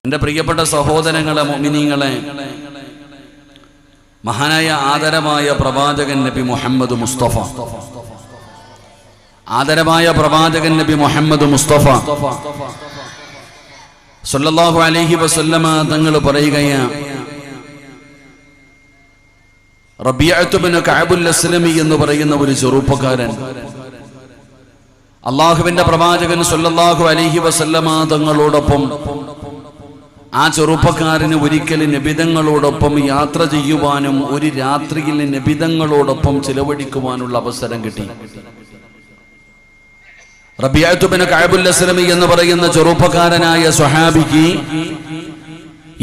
എൻ്റെ പ്രിയപ്പെട്ട സഹോദരങ്ങളെ, മുഅ്മിനീങ്ങളെ, മഹാനായ ആദരമായ പ്രവാചകൻ നബി മുഹമ്മദ് മുസ്തഫ, ആദരമായ പ്രവാചകൻ നബി മുഹമ്മദ് മുസ്തഫ സല്ലല്ലാഹു അലൈഹി വസല്ലമ തങ്ങൾ പറയുകയാണ്, റബീഅത്ത് ഇബ്നു കഅബുൽ അസ്ലമി എന്ന് പറയുന്ന ഒരു ചെറുപ്പക്കാരൻ അള്ളാഹുവിന്റെ പ്രവാചകൻ സല്ലല്ലാഹു അലൈഹി വസല്ലമ തങ്ങളോടൊപ്പം, ആ ചെറുപ്പക്കാരന് ഒരിക്കൽ നബിതങ്ങളോടൊപ്പം യാത്ര ചെയ്യുവാനും ഒരു രാത്രിയിൽ നബിതങ്ങളോടൊപ്പം ചിലവഴിക്കുവാനുള്ള അവസരം കിട്ടി. റബീഅത്ത് ഇബ്നു കഅബുൽ അസ്ലമി എന്ന് പറയുന്ന ചെറുപ്പക്കാരനായ സ്വഹാബിക്ക്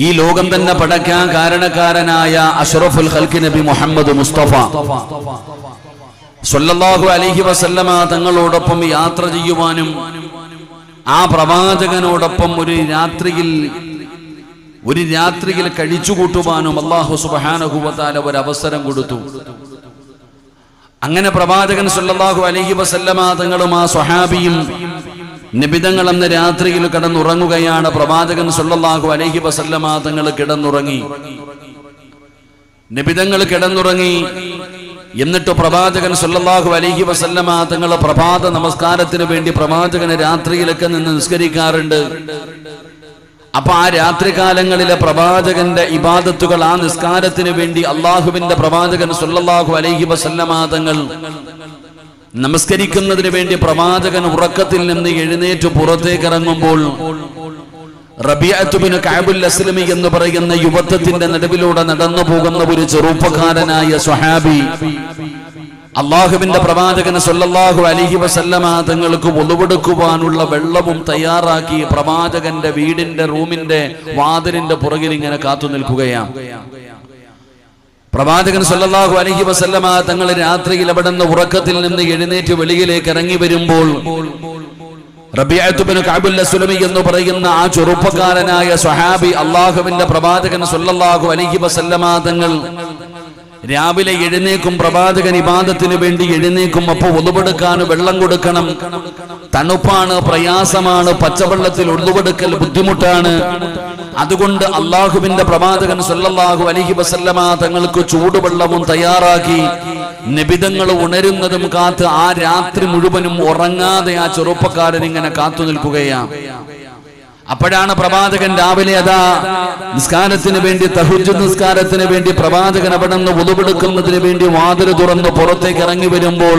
ഈ ലോകം തന്നെ പടക്കാൻ കാരണക്കാരനായ അഷ്റഫുൽ ഖൽഖ് നബി മുഹമ്മദ് മുസ്തഫ സല്ലല്ലാഹു അലൈഹി വസല്ലമ തങ്ങളോടൊപ്പം യാത്ര ചെയ്യുവാനും ആ പ്രവാചകനോടൊപ്പം ഒരു രാത്രിയിൽ കഴിച്ചുകൂട്ടുവാനും അല്ലാഹു സുബ്ഹാനഹു വ തആല ഒരു അവസരം കൊടുത്തു. അങ്ങനെ പ്രവാചകൻ സല്ലല്ലാഹു അലൈഹി വസല്ലമ തങ്ങളും ആ സ്വഹാബിയും നബിതങ്ങൾ അന്ന് രാത്രിയിൽ കിടന്നുറങ്ങുകയാണ്. പ്രവാചകൻ സല്ലല്ലാഹു അലൈഹി വസല്ലമ തങ്ങൾ കിടന്നുറങ്ങി, നബിതങ്ങൾ കിടന്നുറങ്ങി. എന്നിട്ട് പ്രവാചകൻ സല്ലല്ലാഹു അലൈഹി വസല്ലമ തങ്ങൾ പ്രഭാത നമസ്കാരത്തിന് വേണ്ടി പ്രവാചകന് രാത്രിയിലൊക്കെ നിന്ന് നിസ്കരിക്കാറുണ്ട്. അപ്പൊ ആ രാത്രികാലങ്ങളിലെ പ്രവാചകന്റെ ഇബാദത്തുകൾ, ആ നിസ്കാരത്തിന് വേണ്ടി അള്ളാഹുവിന്റെ പ്രവാചകൻ സല്ലല്ലാഹു അലൈഹി വസല്ലമ തങ്ങൾ നമസ്കരിക്കുന്നതിന് വേണ്ടി പ്രവാചകൻ ഉറക്കത്തിൽ നിന്ന് എഴുന്നേറ്റ് പുറത്തേക്ക് ഇറങ്ങുമ്പോൾ റബീഅത്ത് ഇബ്നു കഅബുൽ അസ്ലമി എന്ന് പറയുന്ന യുവത്വത്തിന്റെ നടുവിലൂടെ നടന്നു പോകുന്ന ഒരു ചെറുപ്പക്കാരനായ സ്വഹാബി അള്ളാഹുവിന്റെ പ്രവാചകൻ സല്ലല്ലാഹു അലൈഹി വസല്ലമ തങ്ങൾക്ക് വുളുവെടുക്കുവാനുള്ള വെള്ളവും തയ്യാറാക്കി പ്രവാചകന്റെ വീടിന്റെ റൂമിന്റെ വാതിലിന്റെ പുറകിൽ ഇങ്ങനെ കാത്തു നിൽക്കുകയാണ്. പ്രവാചകൻ സല്ലല്ലാഹു അലൈഹി വസല്ലമ തങ്ങൾ രാത്രിയിൽ അവിടെ നിന്ന് ഉറക്കത്തിൽ നിന്ന് എഴുന്നേറ്റ് വെളിയിലേക്ക് ഇറങ്ങി വരുമ്പോൾ റബീഅത്ത് ഇബ്നു കഅബുൽ അസ്ലമി എന്ന് പറയുന്ന ആ ചെറുപ്പക്കാരനായ സ്വഹാബി അള്ളാഹുവിന്റെ പ്രവാചകൻ സല്ലല്ലാഹു അലൈഹി വസല്ലമ തങ്ങൾ രാവിലെ എഴുന്നേക്കും, പ്രവാചകൻ ഇബാദത്തിന് വേണ്ടി എഴുന്നേക്കും. അപ്പോൾ ഒളുവെടുക്കാൻ വെള്ളം കൊടുക്കണം, തണുപ്പാണ്, പ്രയാസമാണ്, പച്ചവെള്ളത്തിൽ ഒളുവെടുക്കൽ ബുദ്ധിമുട്ടാണ്. അതുകൊണ്ട് അള്ളാഹുവിന്റെ പ്രവാചകൻ സല്ലല്ലാഹു അലൈഹി വസല്ലമ തങ്ങൾക്ക് ചൂടുവെള്ളവും തയ്യാറാക്കി നബിതങ്ങൾ ഉണരുന്നതും കാത്ത് ആ രാത്രി മുഴുവനും ഉറങ്ങാതെ ആ ചെറുപ്പക്കാരൻ ഇങ്ങനെ കാത്തു നിൽക്കുകയാണ്. അപ്പോഴാണ് പ്രവാചകൻ രാവിലെ അതാ നിസ്കാരത്തിന് വേണ്ടി, തഹജ്ജുദ് നിസ്കാരത്തിന് വേണ്ടി പ്രവാചകൻ അവിടെ നിന്ന് വുളുവെടുക്കുന്നതിന് വേണ്ടി വാതിൽ തുറന്ന് പുറത്തേക്ക് ഇറങ്ങി വരുമ്പോൾ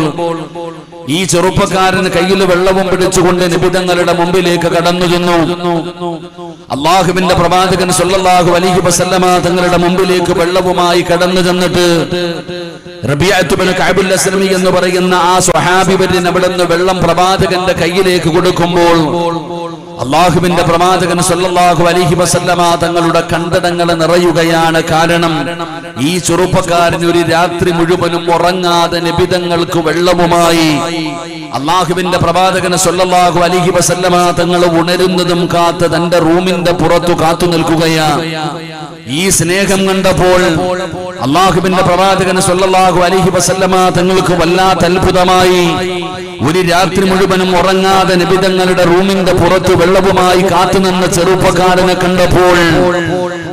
ഈ ചെറുപ്പക്കാരന് കയ്യിൽ വെള്ളവും പിടിച്ചുകൊണ്ട് നബിതങ്ങളുടെ മുമ്പിലേക്ക് കടന്നു ചെന്നു. അള്ളാഹുവിന്റെ പ്രവാചകൻ സല്ലല്ലാഹു അലൈഹി വസല്ലമ തങ്ങളുടെ മുമ്പിലേക്ക് വെള്ളവുമായി കടന്നു ചെന്നിട്ട് റബീഅത്ത് ഇബ്നു കഅബുൽ അസ്ലമി എന്ന് പറയുന്ന ആ സ്വഹാബി വര്യൻ അവിടെ നിന്ന് വെള്ളം പ്രവാചകന്റെ കയ്യിലേക്ക് കൊടുക്കുമ്പോൾ അള്ളാഹുവിന്റെ പ്രവാചകൻ സല്ലല്ലാഹു അലൈഹി വസല്ലമ തങ്ങളുടെ കണ്ടടങ്ങൾ നിറയുകയാണ്. കാരണം ഈ ചെറുപ്പക്കാരൻ ഒരു രാത്രി മുഴുവനും ഉറങ്ങാതെ നബിതങ്ങൾക്ക് വെള്ളവുമായി അള്ളാഹുവിന്റെ പ്രവാചകൻ സല്ലല്ലാഹു അലൈഹി വസല്ലമ തങ്ങൾ ഉണരുന്നതും കാത്ത് തന്റെ റൂമിന്റെ പുറത്തു കാത്തു നിൽക്കുകയാണ്. ഈ സ്നേഹം കണ്ടപ്പോൾ അള്ളാഹുവിന്റെ പ്രവാചകൻ സല്ലല്ലാഹു അലൈഹി വസല്ലമ തങ്ങൾക്ക് വല്ലാത്ത അത്ഭുതമായി. ഒരു രാത്രി മുഴുവനും ഉറങ്ങാതെ നബിതങ്ങളുടെ റൂമിന്റെ പുറത്ത് വെള്ളവുമായി കാത്തുനിന്ന ചെറുപ്പക്കാരനെ കണ്ടപ്പോൾ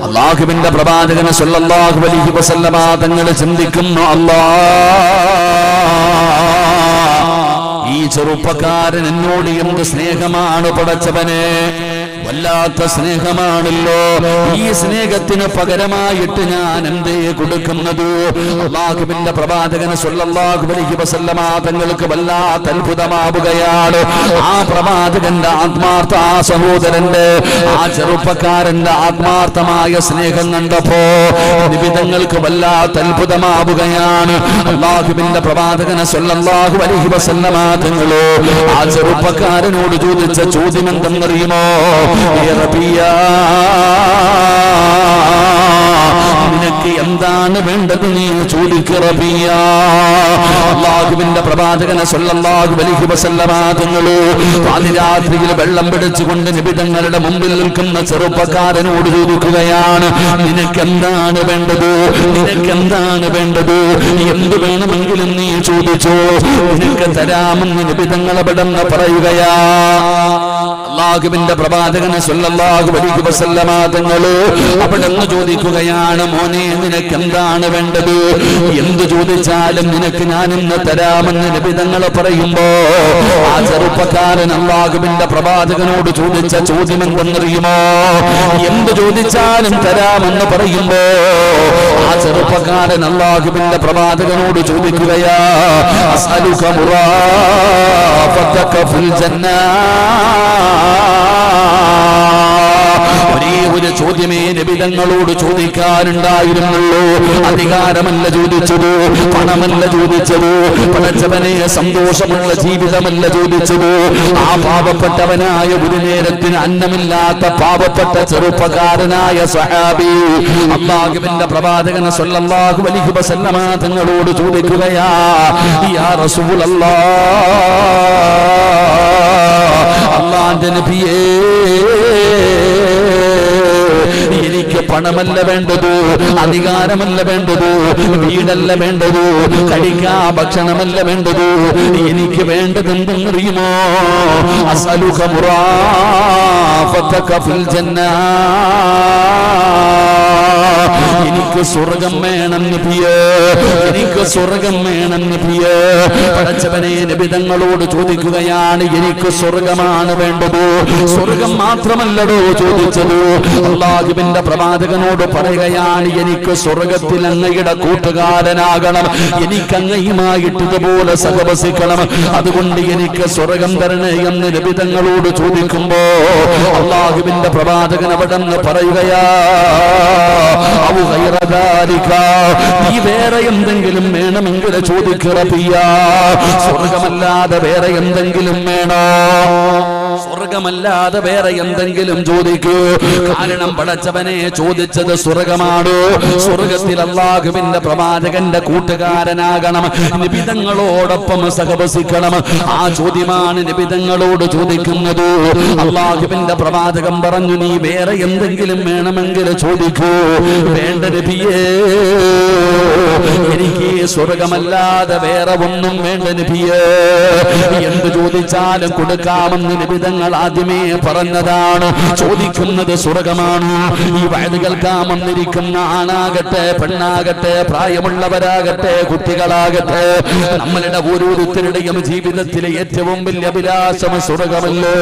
അള്ളാഹുവിന്റെ പ്രവാചകൻ സല്ലല്ലാഹു അലൈഹി വസല്ലമ തങ്ങൾ ചിന്തിക്കുന്നു, ഈ ചെറുപ്പക്കാരൻ എന്നോട് എന്ത് സ്നേഹമാണ് പടച്ചവനെ, വല്ലാത്ത സ്നേഹമാണല്ലോ. ഈ സ്നേഹത്തിന് പകരമായിട്ട് ഞാൻ എന്തേ കൊടുക്കുന്നത്? അല്ലാഹുവിന്റെ പ്രവാചകൻ സല്ലല്ലാഹു അലൈഹി വസല്ലമ തങ്ങൾക്ക് വല്ലാത്ത അത്ഭുതമാവുകയാണ്. ആ പ്രവാചകന്റെ ആത്മാർത്ഥ, ആ സഹോദരന്റെ, ആ ചെറുപ്പക്കാരന്റെ ആത്മാർത്ഥമായ സ്നേഹം കണ്ടപ്പോ നിബിതങ്ങൾക്ക് വല്ലാത്ത അത്ഭുതമാവുകയാണ്. അല്ലാഹുവിന്റെ പ്രവാചകൻ സല്ലല്ലാഹു അലൈഹി വസല്ലമ തങ്ങളോ ആ ചെറുപ്പക്കാരനോട് ചോദിച്ച ചോദ്യം എന്തെന്നറിയുമോ? നിനക്ക് എന്താണ് വേണ്ടത് നീ ചോദിക്ക് റബിയ. അല്ലാഹുവിന്റെ പ്രവാചകൻ സല്ലല്ലാഹു അലൈഹി വസല്ലമ തങ്ങൾ പാതിരാത്രിയിൽ വെള്ളം പിടിച്ചുകൊണ്ട് നബിതങ്ങളുടെ മുമ്പിൽ നിൽക്കുന്ന ചെറുപ്പക്കാരനോട് ചോദിക്കുകയാണ്, നിനക്ക് എന്താണ് വേണ്ടത്, നിനക്ക് എന്താണ് വേണ്ടത്, എന്ത് വേണമെങ്കിലും നീ ചോദിച്ചോ, നിനക്ക് തരാമെന്ന് നബിതങ്ങൾ പെട്ടെന്ന് പറയുകയാ. അല്ലാഹുവിന്റെ പ്രവാചകൻ സല്ലല്ലാഹു അലൈഹി വസല്ലമ തങ്ങൾ അവിടുന്ന് ചോദിക്കുകയാണ്, മോനെ നിനക്ക് എന്താണ് വേണ്ടത്? എന്ത് ചോദിച്ചാലും നിനക്ക് ഞാൻ ഇന്ന് തരാമെന്ന് നബി തങ്ങൾ പറയുമ്പോ ആ ചെറുപ്പക്കാരൻ അല്ലാഹുവിന്റെ പ്രവാചകനോട് ചോദിച്ച ചോദ്യം എന്തെന്നറിയുമോ? എന്ത് ചോദിച്ചാലും തരാമെന്ന് പറയുമ്പോ ആ ചെറുപ്പക്കാരൻ അല്ലാഹുവിന്റെ പ്രവാചകനോട് ചോദിക്കുകയാ, അസ്അലുക മുറാഫതക ഫിൽ ജന്ന. ഒരേ ഒരു ചോദ്യമേ നബി തങ്ങളോട് ചോദിക്കാനുണ്ടായിരുന്നുള്ളൂ. അധികാരമല്ല ചോദിച്ചത്, പണമല്ല ചോദിച്ചത്, പടച്ചവനെ സന്തോഷമുള്ള ജീവിതമല്ല ചോദിച്ചത്. ആ പാവപ്പെട്ടവനായ ഒരു നേരത്തിന് അന്നമില്ലാത്ത പാവപ്പെട്ട ചെറുപ്പക്കാരനായ സ്വഹാബി അല്ലാഹുവിന്റെ പ്രവാചകൻ സല്ലല്ലാഹു അലൈഹി വസല്ലമ തങ്ങളോട് ചോദിക്കുകയാ, യാ റസൂലല്ലാഹ്, അല്ലാഹുവിന്റെ നബിയേ, എനിക്ക് പണമല്ല വേണ്ടത്, അധികാരമല്ല വേണ്ടത്, വീടല്ല വേണ്ടത്, കഴിക്കാ ഭക്ഷണമല്ല വേണ്ടത്. എനിക്ക് വേണ്ടത് എന്തെന്നറിയുമോ? അസ്അലുക മുറാഫതക ഫിൽ ജന്ന. എനിക്ക് സ്വർഗം വേണം നബിയേ, എനിക്ക് സ്വർഗം വേണം നബിയേ. പടച്ചവനെ നബി തങ്ങളോട് ചോദിക്കുകയാണ്, എനിക്ക് സ്വർഗമാണ് വേണ്ടത്. സ്വർഗം മാത്രമല്ലടോ ചോദിച്ചത്. അല്ലാഹുവിന്റെ പ്രവാചകനോട് പറയുകയാണ്, എനിക്ക് സ്വർഗത്തിൽ അങ്ങയുടെ കൂട്ടുകാരനാകണം, എനിക്ക് അങ്ങയുമായിട്ട് ഇതുപോലെ സഹവസിക്കണം, അതുകൊണ്ട് എനിക്ക് സ്വർഗം തരണേ എന്ന് നബി തങ്ങളോട് ചോദിക്കുമ്പോ അല്ലാഹുവിന്റെ പ്രവാചകൻ അവിടെ നിന്ന് പറയുകയാ, നീ വേറെ എന്തെങ്കിലും വേണമെങ്കിൽ ചോദിക്കുക, സ്വർഗമല്ലാതെ വേറെ എന്തെങ്കിലും വേണോ? സ്വർഗമല്ലാതെ വേറെ എന്തെങ്കിലും ചോദിക്കൂ. കാരണം പടച്ചവനെ ചോദിച്ചത് സ്വർഗമാണ്. സ്വർഗത്തിൽ അല്ലാഹുവിന്റെ പ്രവാചകന്റെ കൂട്ടുകാരനാകണം, നിബിതങ്ങളോടൊപ്പം സഹവസിക്കണം. ആ ചോദ്യമാണ് നിബിതങ്ങളോട് ചോദിക്കുന്നത്. അല്ലാഹുവിന്റെ പ്രവാചകൻ പറഞ്ഞു, നീ വേറെ എന്തെങ്കിലും വേണമെങ്കിൽ ചോദിക്കൂ. വേണ്ട നബിയേ, എനിക്ക് സ്വർഗമല്ലാതെ വേറെ ഒന്നും വേണ്ട നബിയേ. എന്ത് ചോദിച്ചാലും കൊടുക്കാമെന്ന് നിബിതങ്ങൾ ആദ്യമേ പറഞ്ഞതാണ്. ചോദിക്കുന്നത് സ്വർഗമാണ്. ഈ വയത് കേൾക്കാൻ വന്നിരിക്കുന്ന ആണാകട്ടെ പെണ്ണാകട്ടെ പ്രായമുള്ളവരാകട്ടെ കുട്ടികളാകട്ടെ, നമ്മളുടെ ഓരോരുത്തരുടെയും ജീവിതത്തിലെ ഏറ്റവും വലിയ അഭിലാഷം സ്വർഗമല്ലോ.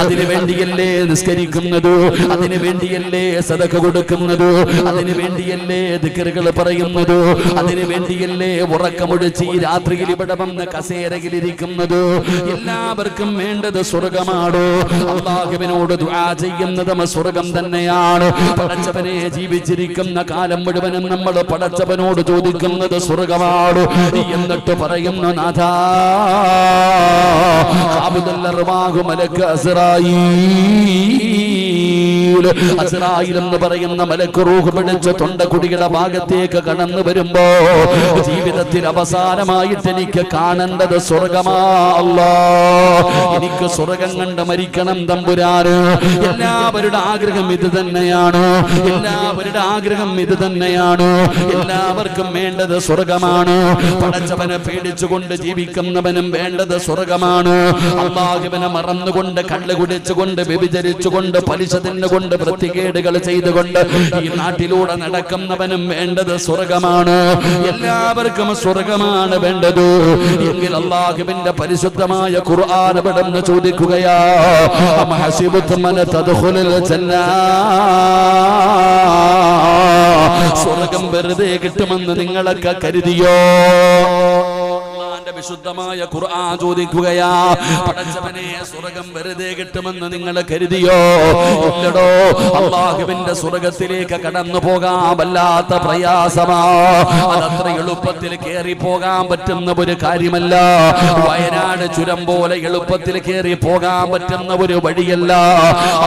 അതിനു വേണ്ടിയല്ലേ നിസ്കരിക്കുന്നത്, അതിനു വേണ്ടിയല്ലേ സദഖ കൊടുക്കുന്നത്, അതിനു വേണ്ടിയല്ലേ ദിക്റുകൾ പറയുന്നത്, അതിനു വേണ്ടിയല്ലേ ഉറക്കമൊഴിച്ച് ഈ രാത്രിയിൽ ഇവിടെ വന്ന് കസേരയിലിരിക്കുന്നത്. എല്ലാവർക്കും വേണ്ടത് സ്വർഗമാണോ? അല്ലാഹുവിനോട് ദുആ ചെയ്യുന്നതും സ്വർഗം തന്നെയാണ്. പടച്ചവനെ ജീവിച്ചിരിക്കുന്ന കാലം മുഴുവനും നമ്മൾ പടച്ചവനോട് ചോദിക്കുന്നത് സ്വർഗമാണ്. എന്നിട്ട് പറയുന്നു, നാഥാ, അബ്ദുൽ അർവാഹു മലക്ക് അസ്റായീൽ, അസ്റായീൽ എന്ന് പറയുന്ന മലക്ക് റൂഹ് പിടിച്ച് തൊണ്ടക്കുടിയുടെ ഭാഗത്തേക്ക് കടന്നു വരുമ്പോ ജീവിതത്തിൽ അവസാനമായിട്ട് എനിക്ക് കാണേണ്ടത് സ്വർഗമാ. അല്ലാഹ്, എനിക്ക് സ്വർഗം കണ്ട് മരിക്കണം തമ്പുരാന്. എല്ലാവരുടെ ആഗ്രഹം ഇത് തന്നെയാണ്, എല്ലാവരുടെ ആഗ്രഹം ഇത് തന്നെയാണ്. എല്ലാവർക്കും വേണ്ടത് സ്വർഗമാണ്. പടച്ചവനെ പേടിച്ചുകൊണ്ട് ജീവിക്കുന്നവനും വേണ്ടത് സ്വർഗമാണ്. അല്ലാഹുവിനെ മറന്നുകൊണ്ട് കള്ള് കുടിച്ചുകൊണ്ട് വ്യഭിചരിച്ചുകൊണ്ട് പലിശ തിന്നുകൊണ്ട് വൃത്തികേടുകൾ ചെയ്തുകൊണ്ട് ഈ നാട്ടിലൂടെ നടക്കുന്നവനും വേണ്ടത് സ്വർഗമാണ്. എല്ലാവർക്കും സ്വർഗമാണ് വേണ്ടത്. എങ്കിൽ അല്ലാഹുവിന്റെ പരിശുദ്ധമായ ഖുർആൻ അവിടുന്ന് ചോദിക്കുകയാ, അം ഹസിബതും അൻ തദ്ഖുലുൽ ജന്ന, സ്വർഗം വെറുതെ കിട്ടുമെന്ന് നിങ്ങളൊക്കെ കരുതിയോ? വിശുദ്ധമായ ഖുർആൻ ചോദിക്കുകയാ, പടച്ചവനെ സ്വർഗം വെറുതെ കിട്ടുമെന്ന് നിങ്ങൾ കരുതിയോ? ഇല്ലടോ. അല്ലാഹുവിന്റെ സ്വർഗത്തിലേക്ക് കടന്നു പോകാൻ വല്ലാത്ത പ്രയാസമാ. അതത്ര എളുപ്പത്തിൽ കയറി പോകാൻ പറ്റുന്ന ഒരു കാര്യമല്ല. വയനാട് ചുരം പോലെ എളുപ്പത്തിൽ കയറി പോകാൻ പറ്റുന്ന ഒരു വഴിയല്ല.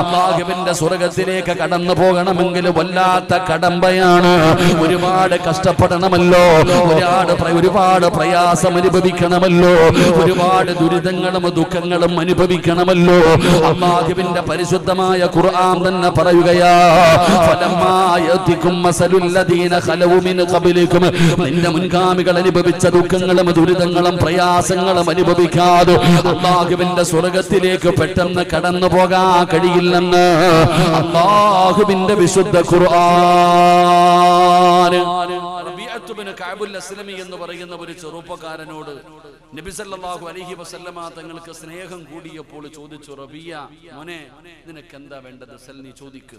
അല്ലാഹുവിന്റെ സ്വർഗത്തിലേക്ക് കടന്നു പോകണമെങ്കിൽ വല്ലാത്ത കടമ്പയാണ്. ഒരുപാട് കഷ്ടപ്പെടണമല്ലോ, ഒരുപാട് പ്രയാസം അനുഭവിക്കണം. അനുഭവിക്കണമല്ലോ, ഒരുപാട് ദുരിതങ്ങളും ദുഃഖങ്ങളും അനുഭവിക്കണമല്ലോ. അല്ലാഹുവിന്റെ പരിശുദ്ധമായ ഖുർആൻ തന്നെ പറയുകയാ, ഫലമ്മാ യതികും മസലുൽ ലദീന ഖലൗ മിൻ ഖബലികും, നിന്റെ മുൻഗാമികൾ അനുഭവിച്ച ദുഃഖങ്ങളും ദുരിതങ്ങളും പ്രയാസങ്ങളും അനുഭവിക്കാതെ അല്ലാഹുവിന്റെ സ്വർഗ്ഗത്തിലേക്ക് പെട്ടെന്ന് കടന്നു പോകാൻ കഴിയില്ലെന്ന് അല്ലാഹുവിന്റെ വിശുദ്ധ ഖുർആൻ. റബീഅത്ത് ബിൻ കഅബുൽ അസ്ലമി എന്ന് പറയുന്ന ഒരു ചെറുപ്പക്കാരനോട് നബി സല്ലല്ലാഹു അലൈഹി വസല്ലമ തങ്ങൾക്ക് സ്നേഹം കൂടിയപ്പോൾ ചോദിച്ചു, റബിയ മോനെ, നിനക്ക് എന്താ വേണ്ടത്? നീ ചോദിക്ക്,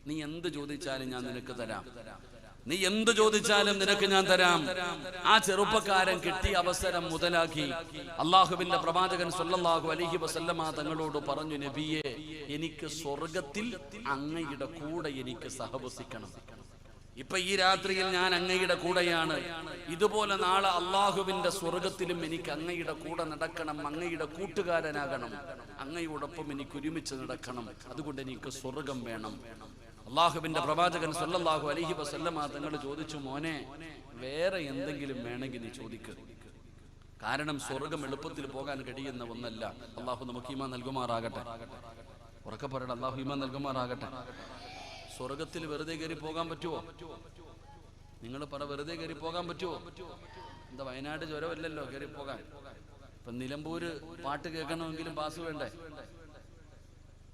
നീ എന്ത് ചോദിച്ചാലും ഞാൻ നിനക്ക് തരാം, നീ എന്ത് ചോദിച്ചാലും നിനക്ക് ഞാൻ തരാം. ആ ചെറുപ്പക്കാരൻ കിട്ടിയ അവസരം മുതലാക്കി അള്ളാഹുവിന്റെ പ്രവാചകൻ സല്ലല്ലാഹു അലൈഹി വസല്ലമ തങ്ങളോട് പറഞ്ഞു, നബിയെ, എനിക്ക് സ്വർഗത്തിൽ അങ്ങയുടെ കൂടെ എനിക്ക് സഹവസിക്കണം. ഇപ്പൊ ഈ രാത്രിയിൽ ഞാൻ അങ്ങയുടെ കൂടെയാണ്, ഇതുപോലെ നാളെ അള്ളാഹുവിന്റെ സ്വർഗത്തിലും എനിക്ക് അങ്ങയുടെ കൂടെ നടക്കണം, അങ്ങയുടെ കൂട്ടുകാരനാകണം, അങ്ങയോടൊപ്പം എനിക്ക് ഒരുമിച്ച് നടക്കണം. അതുകൊണ്ട് എനിക്ക് സ്വർഗം വേണം. അള്ളാഹുവിന്റെ പ്രവാചകൻ സല്ലല്ലാഹു അലൈഹി വസല്ലമ തങ്ങൾ ചോദിച്ചു, മോനെ, വേറെ എന്തെങ്കിലും വേണമെങ്കിൽ നീ ചോദിക്കുക. കാരണം സ്വർഗം എളുപ്പത്തിൽ പോകാൻ കഴിയുന്ന ഒന്നല്ല. അള്ളാഹു നമുക്ക് ഈമാൻ നൽകുമാറാകട്ടെ. ഉറക്കെ പറയണം, അള്ളാഹു ഈമാൻ നൽകുമാറാകട്ടെ. സ്വർഗത്തിൽ വെറുതെ കയറി പോകാൻ പറ്റുമോ? നിങ്ങൾ പറ, വെറുതെ കയറി പോകാൻ പറ്റുമോ? എന്താ വയനാട് ചുരമല്ലല്ലോ കയറി പോകാൻ. ഇപ്പൊ നിലമ്പൂര് പാട്ട് കേൾക്കണമെങ്കിലും പാസ് വേണ്ടേ?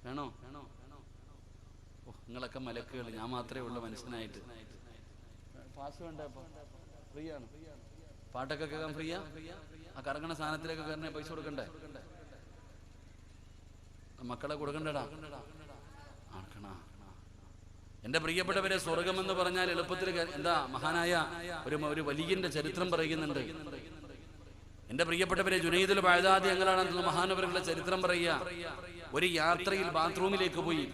വേണോ? നിങ്ങളൊക്കെ മലക്കുകൾ, ഞാൻ മാത്രമേ ഉള്ളൂ മനുഷ്യനായിട്ട്. പാസ് വേണ്ടേ? ഫ്രീ ആണ്. പാട്ടൊക്കെ കേൾക്കാൻ ഫ്രീയാ? ആ കറങ്ങണ സാധനത്തിലൊക്കെ കയറണേ പൈസ കൊടുക്കണ്ടേ? മക്കളെ കൊടുക്കണ്ടടാ. എന്റെ പ്രിയപ്പെട്ടവരെ, സ്വർഗം എന്ന് പറഞ്ഞാൽ എളുപ്പത്തിൽ എന്താ, മഹാനായ ഒരു വലിയന്റെ ചരിത്രം പറയുന്നുണ്ട്. എന്റെ പ്രിയപ്പെട്ടവരെ, ജുനൈദുൽ ബഅദാദി ഞങ്ങളാണെന്നുള്ള മഹാനവരുടെ ചരിത്രം പറയുക. ഒരു യാത്രയിൽ ബാത്റൂമിലേക്ക് പോയി.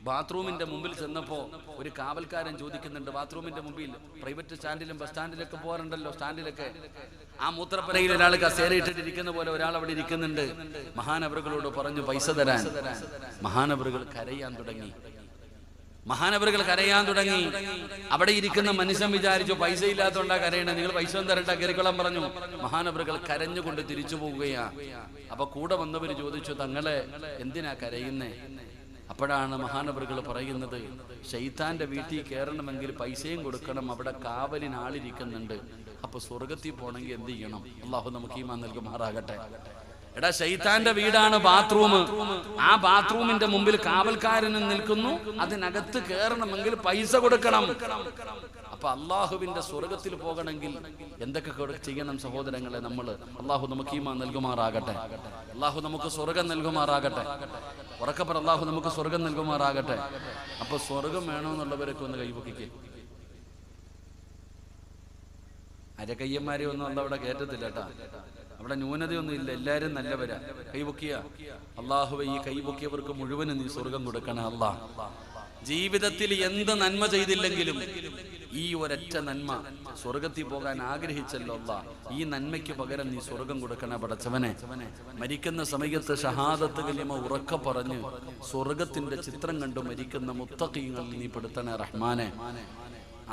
ബാത്റൂമിന്റെ മുമ്പിൽ ചെന്നപ്പോ ഒരു കാവൽക്കാരൻ ചോദിക്കുന്നുണ്ട്, ബാത്റൂമിന്റെ മുമ്പിൽ പ്രൈവറ്റ് സ്റ്റാൻഡിലും ബസ് സ്റ്റാൻഡിലൊക്കെ പോകാറുണ്ടല്ലോ, സ്റ്റാൻഡിലൊക്കെ ആ മൂത്രപ്പരയിൽ ഒരാൾ കസേര ഇട്ടിട്ടിരിക്കുന്ന പോലെ ഒരാൾ അവിടെ ഇരിക്കുന്നുണ്ട്. മഹാനവറുകളോട് പറഞ്ഞു പൈസ തരാൻ. മഹാനവറുകൾ കരയാൻ തുടങ്ങി. അവിടെ ഇരിക്കുന്ന മനുഷ്യൻ വിചാരിച്ചു പൈസ ഇല്ലാത്തോണ്ടാ കരയണേ, നിങ്ങൾ പൈസ ഒന്നും തരണ്ട, കയറിക്കോളാൻ പറഞ്ഞു. മഹാനവറുകൾ കരഞ്ഞുകൊണ്ട് തിരിച്ചു പോവുകയാ. അപ്പൊ കൂടെ വന്നവര് ചോദിച്ചു, തങ്ങളെ എന്തിനാ കരയുന്നേ? അപ്പോഴാണ് മഹാനവറുകൾ പറയുന്നത്, ശൈത്താന്റെ വീട്ടിൽ കയറണമെങ്കിൽ പൈസയും കൊടുക്കണം, അവിടെ കാവലിന് ആളിരിക്കുന്നുണ്ട്. അപ്പൊ സ്വർഗത്തിൽ പോണെങ്കിൽ എന്ത് ചെയ്യണം? അള്ളാഹു നമുക്ക് ഈമാൻ നൽകുമാറാകട്ടെ. എടാ, ശൈത്താന്റെ വീടാണ് ബാത്റൂം. ആ ബാത്റൂമിന്റെ മുമ്പിൽ കാവൽക്കാരനും നിൽക്കുന്നു, അതിനകത്ത് കയറണമെങ്കിൽ പൈസ കൊടുക്കണം. അപ്പൊ അള്ളാഹുവിന്റെ സ്വർഗത്തിൽ പോകണമെങ്കിൽ എന്തൊക്കെ ചെയ്യണം സഹോദരങ്ങളെ? നമ്മള് അള്ളാഹു നമുക്ക് ഈമാൻ നൽകുമാറാകട്ടെ. അള്ളാഹു നമുക്ക് സ്വർഗം നൽകുമാറാകട്ടെ. ഉറക്കപ്പറ, അള്ളാഹു നമുക്ക് സ്വർഗം നൽകുമാറാകട്ടെ. അപ്പൊ സ്വർഗം വേണമെന്നുള്ളവരൊക്കെ ഒന്ന് കൈപൊക്കിക്കേ. അരകയ്യന്മാരെ ഒന്നും അല്ല അവിടെ കയറ്റത്തില്ല കേട്ടാ. അവിടെ ന്യൂനതയൊന്നും ഇല്ല, എല്ലാരും നല്ലവരാ. കൈപൊക്കിയ അള്ളാഹുവെ, ഈ കൈപൊക്കിയവർക്ക് മുഴുവനും നീ സ്വർഗം കൊടുക്കണേ അല്ലാ. ജീവിതത്തിൽ എന്ത് നന്മ ചെയ്തില്ലെങ്കിലും ഈ ഒരൊറ്റ നന്മ, സ്വർഗത്തിൽ പോകാൻ ആഗ്രഹിച്ചല്ലോ അല്ലാ, ഈ നന്മയ്ക്ക് പകരം നീ സ്വർഗം കൊടുക്കണേ പടച്ചവനെ. മരിക്കുന്ന സമയത്ത് ഷഹാദത്ത് കലിമ ഉറക്കെ പറഞ്ഞ് സ്വർഗത്തിന്റെ ചിത്രം കണ്ടു മരിക്കുന്ന മുത്തഖീങ്ങളിൽ നീ പെടുത്തണേ റഹ്മാനെ.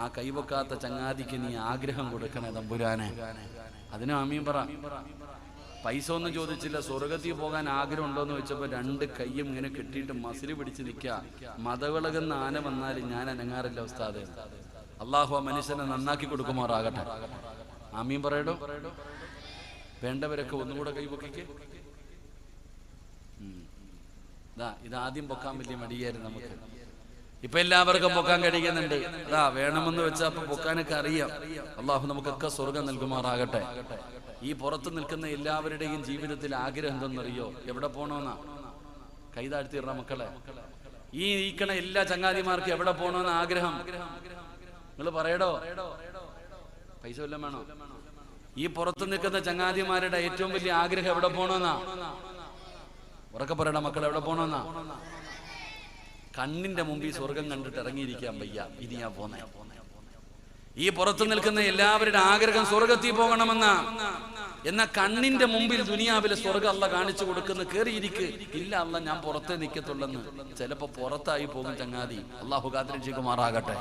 ആ കൈവെക്കാത്ത ചങ്ങാതിക്ക് നീ ആഗ്രഹം കൊടുക്കണേ തമ്പുരാനെ. അതിന് ആമീൻ പറ. പൈസ ഒന്നും ചോദിച്ചില്ല, സ്വർഗത്തിൽ പോകാൻ ആഗ്രഹം ഉണ്ടോന്ന് വെച്ചപ്പോ രണ്ട് കയ്യും ഇങ്ങനെ കെട്ടിയിട്ട് മസിൽ പിടിച്ച് നിൽക്കുക. മതവിളകുന്ന ആന വന്നാലും ഞാൻ അനങ്ങാറില്ല ഉസ്താദേ. അള്ളാഹു ആ മനുഷ്യനെ നന്നാക്കി കൊടുക്കുമാറാകട്ടെ. ആമീൻ പറയടോ. വേണ്ടവരൊക്കെ ഒന്നുകൂടെ കൈപൊക്കിക്ക്. ഇതാദ്യം പൊക്കാൻ വലിയ മടിയായിരുന്നു നമുക്ക്. ഇപ്പൊ എല്ലാവർക്കും പൊക്കാൻ കഴിയുന്നുണ്ട്. അതാ വേണമെന്ന് വെച്ചാൽ അപ്പൊ പൊക്കാനൊക്കെ അറിയാം. അള്ളാഹു നമുക്കൊക്കെ സ്വർഗം നൽകുമാറാകട്ടെ. ഈ പുറത്ത് നിൽക്കുന്ന എല്ലാവരുടെയും ജീവിതത്തിൽ ആഗ്രഹം എന്തെന്നറിയോ? എവിടെ പോണോന്നാ? കൈതാഴ്ത്തിയിട മക്കളെ. ഈ നീക്കണ എല്ലാ ചങ്ങാതിമാർക്കും എവിടെ പോണോന്ന് ആഗ്രഹം? നിങ്ങൾ പറയടോ. പൈസ വല്ലതും വേണോ? ഈ പുറത്ത് നിൽക്കുന്ന ചങ്ങാതിമാരുടെ ഏറ്റവും വലിയ ആഗ്രഹം എവിടെ പോണോന്നാ? ഉറക്കെ പറയണ മക്കൾ, എവിടെ പോണോന്നാ? കണ്ണിന്റെ മുമ്പിൽ സ്വർഗം കണ്ടിട്ട് ഇറങ്ങിയിരിക്കാൻ വയ്യ, ഇനി ഞാൻ പോന്നേ. ഈ പുറത്തു നിൽക്കുന്ന എല്ലാവരുടെ ആഗ്രഹം സ്വർഗത്തിൽ പോകണമെന്ന. എന്നാ കണ്ണിന്റെ മുമ്പിൽ ദുനിയാവിലെ സ്വർഗ്ഗം അല്ല കാണിച്ചു കൊടുക്കുന്ന കേറിയിരിക്ക്. ഇല്ല അല്ല ഞാൻ പുറത്തേ നിൽക്കത്തുള്ളെന്ന്. ചിലപ്പോ പുറത്തായി പോകും ചങ്ങാതി. അള്ളാഹു കാത്തിരക്ഷിക്കുമാറാകട്ടെ.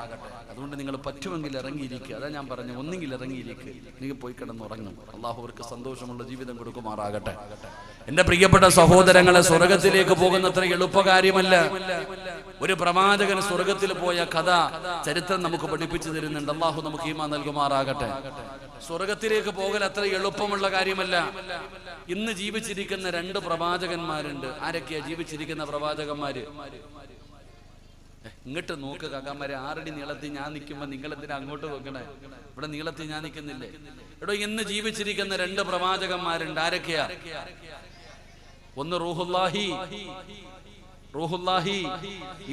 അതുകൊണ്ട് നിങ്ങൾ പറ്റുമെങ്കിൽ ഇറങ്ങിയിരിക്കുക. അതാ ഞാൻ പറഞ്ഞു, ഒന്നെങ്കിൽ ഇറങ്ങിയിരിക്കുക, നിങ്ങൾ പോയി കിടന്നുറങ്ങും. അള്ളാഹു അവർക്ക് സന്തോഷമുള്ള ജീവിതം കൊടുക്കുമാറാകട്ടെ. എന്റെ പ്രിയപ്പെട്ട സഹോദരങ്ങളെ, സ്വർഗത്തിലേക്ക് പോകുന്നത്ര എളുപ്പകാര്യമല്ല. ഒരു പ്രവാചകൻ സ്വർഗത്തിൽ പോയ കഥ ചരിത്രം നമുക്ക് പഠിപ്പിച്ചു തരുന്നുണ്ട്. അള്ളാഹു നമുക്ക് ഈമാൻ നൽകുമാറാകട്ടെ. സ്വർഗത്തിലേക്ക് പോകൽ അത്ര എളുപ്പമുള്ള കാര്യമല്ല. ഇന്ന് ജീവിച്ചിരിക്കുന്ന 2 പ്രവാചകന്മാരുണ്ട്. ആരൊക്കെയാ ജീവിച്ചിരിക്കുന്ന പ്രവാചകന്മാര്? ഇങ്ങോട്ട് നോക്ക് കാക്കാമാരെ. 6 അടി നീളത്തിൽ ഞാൻ നിൽക്കുമ്പോ നിങ്ങളെന്തിനാ അങ്ങോട്ട് നോക്കണേ? ഇവിടെ നീളത്തിൽ ഞാൻ നിൽക്കുന്നില്ലേ? എടോ, ഇന്ന് ജീവിച്ചിരിക്കുന്ന 2 പ്രവാചകന്മാരുണ്ട്. ആരൊക്കെയാ? ഒന്ന് റൂഹുല്ലാഹി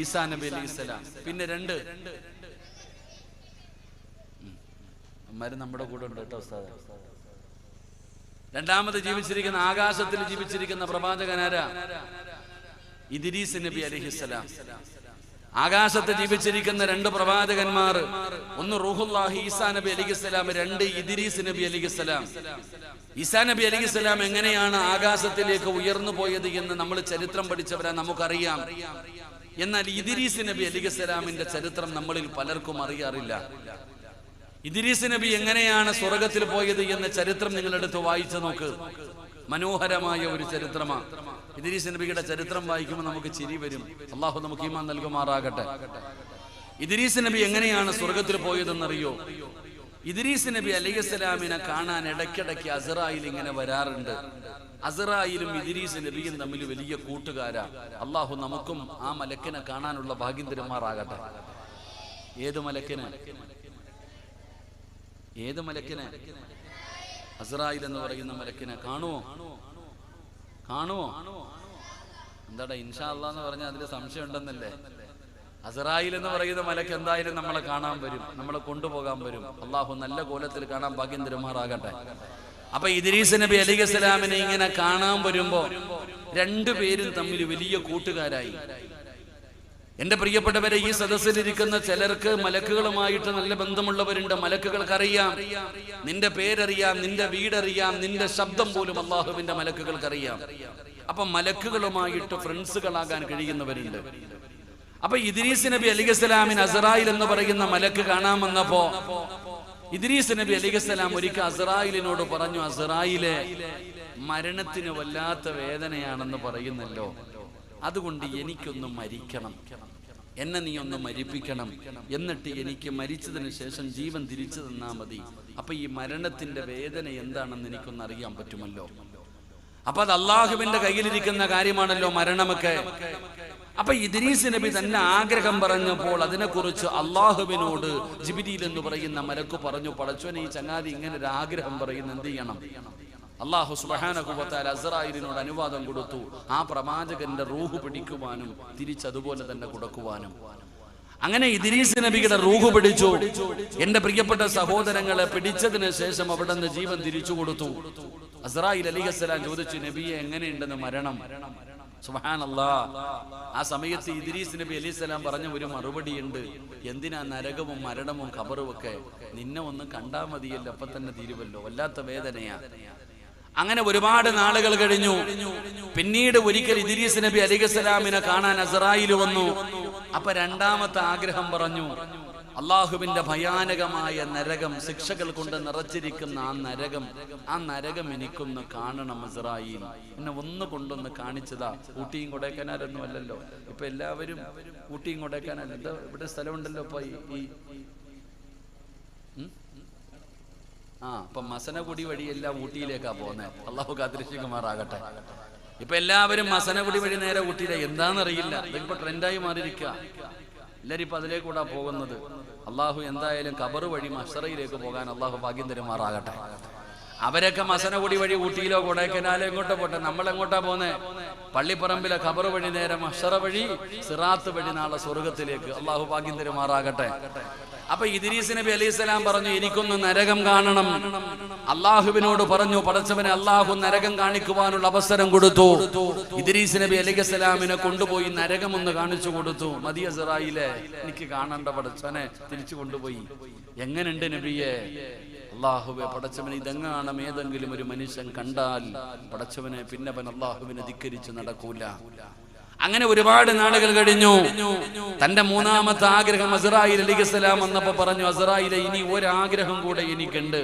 ഈസാ നബി അലൈഹിസ്സലാം. പിന്നെ 2 അമ്മാര് നമ്മുടെ കൂടെ ഉണ്ട് കേട്ടോ ഉസ്താദ്. രണ്ടാമത് ജീവിച്ചിരിക്കുന്ന, ആകാശത്തിൽ ജീവിച്ചിരിക്കുന്ന പ്രവാചകനാരാ? ഇദ്രീസ് നബി അലൈഹിസ്സലാം. ആകാശത്ത് ജീവിച്ചിരിക്കുന്ന 2 പ്രവാചകന്മാർ, ഒന്ന് റൂഹുല്ലാഹി ഈസാ നബി അലൈഹിസ്സലാം, 2 ഇദ്രീസ് നബി അലൈഹിസ്സലാം. ഈസാ നബി അലൈഹിസ്സലാം എങ്ങനെയാണ് ആകാശത്തിലേക്ക് ഉയർന്നു പോയത് എന്ന് നമ്മൾ ചരിത്രം പഠിച്ചവരാ, നമുക്കറിയാം. എന്നാൽ ഇദ്രീസ് നബി അലൈഹിസ്സലാമിന്റെ ചരിത്രം നമ്മളിൽ പലർക്കും അറിയാറില്ല. ഇദ്രീസ് നബി എങ്ങനെയാണ് സ്വർഗത്തിൽ പോയത് എന്ന ചരിത്രം നിങ്ങളെടുത്ത് വായിച്ചു നോക്ക്. മനോഹരമായ ഒരു ചരിത്രമാണ്. ഇദ്രീസ് നബിയുടെ ചരിത്രം വായിക്കുമ്പോൾ നമുക്ക് ചിരി വരും. അള്ളാഹു നമുക്ക് ഈമാൻ നൽകുമാറാകട്ടെ. ഇദ്രീസ് നബി എങ്ങനെയാണ് സ്വർഗത്തിൽ പോയതെന്നറിയോ? ഇദ്രീസ് നബി അലൈഹിസ്സലാമിനെ കാണാൻ ഇടയ്ക്കിടയ്ക്ക് അസ്റായിൽ ഇങ്ങനെ വരാറുണ്ട്. അസ്റായിലും ഇദ്രീസ് നബിയും തമ്മിൽ വലിയ കൂട്ടുകാരാ. അള്ളാഹു നമുക്കും ആ മലക്കിനെ കാണാനുള്ള ഭാഗ്യം തരുമാറാകട്ടെ. ഏത് മലക്കിനെ? അസ്റായിൽ എന്ന് പറയുന്ന മലക്കിനെ കാണുമോ? എന്താടാ ഇൻഷാ അല്ലാഹ് എന്ന് പറഞ്ഞാൽ അതിൽ സംശയം ഉണ്ടെന്നല്ലേ? അസ്റായിൽ എന്ന് പറയുന്ന മലക്ക് എന്തായാലും നമ്മളെ കാണാൻ വരും, നമ്മളെ കൊണ്ടുപോകാൻ വരും. അള്ളാഹു നല്ല കോലത്തിൽ കാണാൻ ഭാഗ്യം തരുമാറാകട്ടെ. അപ്പൊ ഇദ്രീസ് നബി അലൈഹിസ്സലാമിനെ ഇങ്ങനെ കാണാൻ വരുമ്പോ 2 പേരും തമ്മിൽ വലിയ കൂട്ടുകാരായി. എന്റെ പ്രിയപ്പെട്ടവരെ, ഈ സദസ്സിലിരിക്കുന്ന ചിലർക്ക് മലക്കുകളുമായിട്ട് നല്ല ബന്ധമുള്ളവരുണ്ട്. മലക്കുകൾക്കറിയാം, നിന്റെ പേരറിയാം, നിന്റെ വീടറിയാം, നിന്റെ ശബ്ദം പോലും അള്ളാഹുവിന്റെ മലക്കുകൾക്കറിയാം. അപ്പൊ മലക്കുകളുമായിട്ട് ഫ്രണ്ട്സുകളാകാൻ കഴിയുന്നവരുണ്ട്. അപ്പൊ ഇദ്രീസ് നബി അലൈഹിസ്സലാമിന് അസ്റായിൽ എന്ന് പറയുന്ന മലക്ക് കാണാൻ വന്നപ്പോ ഇദ്രീസ് നബി അലൈഹിസ്സലാം ഒരിക്കൽ അസ്റായിലിനോട് പറഞ്ഞു, അസ്റായിലെ, മരണത്തിന് വല്ലാത്ത വേദനയാണെന്ന് പറയുന്നല്ലോ, അതുകൊണ്ട് എനിക്കൊന്ന് മരിക്കണം, എന്നെ നീ ഒന്ന് മരിപ്പിക്കണം, എന്നിട്ട് എനിക്ക് മരിച്ചതിന് ശേഷം ജീവൻ തിരിച്ചു തന്നാ മതി. അപ്പൊ ഈ മരണത്തിന്റെ വേദന എന്താണെന്ന് എനിക്കൊന്ന് അറിയാൻ പറ്റുമല്ലോ. അപ്പൊ അത് അള്ളാഹുവിന്റെ കയ്യിലിരിക്കുന്ന കാര്യമാണല്ലോ മരണമൊക്കെ. അപ്പൊ ഇദ്രീസ് നബി തന്നെ ആഗ്രഹം പറഞ്ഞപ്പോൾ അതിനെക്കുറിച്ച് അള്ളാഹുവിനോട് ജിബ്രീൽ എന്ന് പറയുന്ന മലക്ക് പറഞ്ഞു, പടച്ചോനെ, ഈ ചങ്ങാതി ഇങ്ങനെ ഒരു ആഗ്രഹം പറയുന്ന എന്ത് ചെയ്യണം? അല്ലാഹു സുബ്ഹാനഹു വ തആല അസ്റായിലിനോട് അനുവാദം കൊടുത്തു, ആ പ്രവാചകന്റെ റൂഹ് പിടിക്കുവാനും തിരിച്ചതുപോലെ തന്നെ കൊടുക്കുവാനും. അങ്ങനെ ഇദ്രീസ് നബിയുടെ റൂഹ് പിടിച്ചു. എന്റെ പ്രിയപ്പെട്ട സഹോദരങ്ങളെ, പിടിച്ചതിന് ശേഷം അവിടെ നിന്ന് ജീവൻ തിരിച്ചു കൊടുത്തു. അസ്റായിൽ അലൈഹിസ്സലാം ചോദിച്ചു, നബിയെ, എങ്ങനെയുണ്ടെന്ന് മരണം? സുബ്ഹാനല്ലാഹ്. ആ സമയത്ത് ഇദ്രീസ് നബി അലൈഹിസ്സലാം പറഞ്ഞ ഒരു മറുപടി ഉണ്ട്. എന്തിനാ നരകവും മരണവും ഖബറും ഒക്കെ? നിന്നെ ഒന്ന് കണ്ടാ മതിയല്ലോ, അപ്പൊ തന്നെ തീരുവല്ലോ. വല്ലാത്ത വേദനയാ. അങ്ങനെ ഒരുപാട് നാളുകൾ കഴിഞ്ഞു. പിന്നീട് ഒരിക്കൽ ഇദ്രീസ് നബി അലൈഹിസ്സലാമിനെ കാണാൻ അസ്റായിൽ വന്നു. അപ്പൊ രണ്ടാമത്തെ ആഗ്രഹം പറഞ്ഞു, അള്ളാഹുവിന്റെ ഭയാനകമായ നരകം, ശിക്ഷകൾ കൊണ്ട് നിറച്ചിരിക്കുന്ന ആ നരകം എനിക്കൊന്ന് കാണണം അസ്റായിൽ. എന്നെ ഒന്ന് കൊണ്ടൊന്ന് കാണിച്ചതാ. ഊട്ടിയും കൊടൈക്കനാലൊന്നും അല്ലല്ലോ, ഇപ്പൊ എല്ലാവരും ഊട്ടിയും കൊടൈക്കനാൽ. എന്താ ഇവിടെ സ്ഥലമുണ്ടല്ലോ ഇപ്പൊ ഇപ്പൊ മസനഗുടി വഴിയെല്ലാം ഊട്ടിയിലേക്കാ പോകുന്നത്. അള്ളാഹു കാത്തിരക്ഷിക്കുമാറാകട്ടെ. ഇപ്പൊ എല്ലാവരും മസനഗുടി വഴി നേരെ ഊട്ടിയിലെ. എന്താണെന്നറിയില്ല, ഇതിപ്പോ ട്രെൻഡായി മാറിയിരിക്കുക. എല്ലാരും ഇപ്പൊ അതിലേക്കൂടാ പോകുന്നത്. അള്ളാഹു എന്തായാലും ഖബർ വഴി മഹ്ശറയിലേക്ക് പോകാൻ അള്ളാഹു ഭാഗ്യം തരുമാറാകട്ടെ. അവരൊക്കെ മസനഗുടി വഴി ഊട്ടിയിലോ കൊടൈക്കനാലോ എങ്ങോട്ടോ പോട്ടെ, നമ്മൾ എങ്ങോട്ടാ പോന്നെ? പള്ളിപ്പറമ്പിലെ ഖബർ വഴി നേരെ മഹ്ശറ വഴി, സിറാത്ത് വഴി നാളെ സ്വർഗത്തിലേക്ക്. അള്ളാഹു ഭാഗ്യം തരുമാറാകട്ടെ. അപ്പൊ ഇദ്രീസ് നബി അലൈഹിസ്സലാം പറഞ്ഞു, എനിക്കൊന്ന് നരകം കാണണം. അള്ളാഹുവിനോട് പറഞ്ഞു, പടച്ചവനെ, അള്ളാഹു നരകം കാണിക്കുവാനുള്ള അവസരം കൊടുത്തു. ഇദ്രീസ് നബി അലൈഹിസ്സലാമിനെ കൊണ്ടുപോയി നരകം ഒന്ന് കാണിച്ചു കൊടുത്തു. മതി അസ്റായിലെ, എനിക്ക് കാണണ്ട പടച്ചവനെ, തിരിച്ചു കൊണ്ടുപോയി. എങ്ങനെയുണ്ട് നബിയെ? അള്ളാഹുവെ പടച്ചവനെ ഇതെങ്ങാണം ഏതെങ്കിലും ഒരു മനുഷ്യൻ കണ്ടാൽ പടച്ചവനെ പിന്നവൻ അള്ളാഹുവിനെ ധിക്കരിച്ച് നടക്കൂല. അങ്ങനെ ഒരുപാട് നാളുകൾ കഴിഞ്ഞു. തന്റെ മൂന്നാമത്തെ ആഗ്രഹം അസ്റായീൽ അലൈഹിസ്സലാം വന്നപ്പോ പറഞ്ഞു, അസ്റായീലെ ഇനി ഒരാഗ്രഹം കൂടെ എനിക്കുണ്ട്,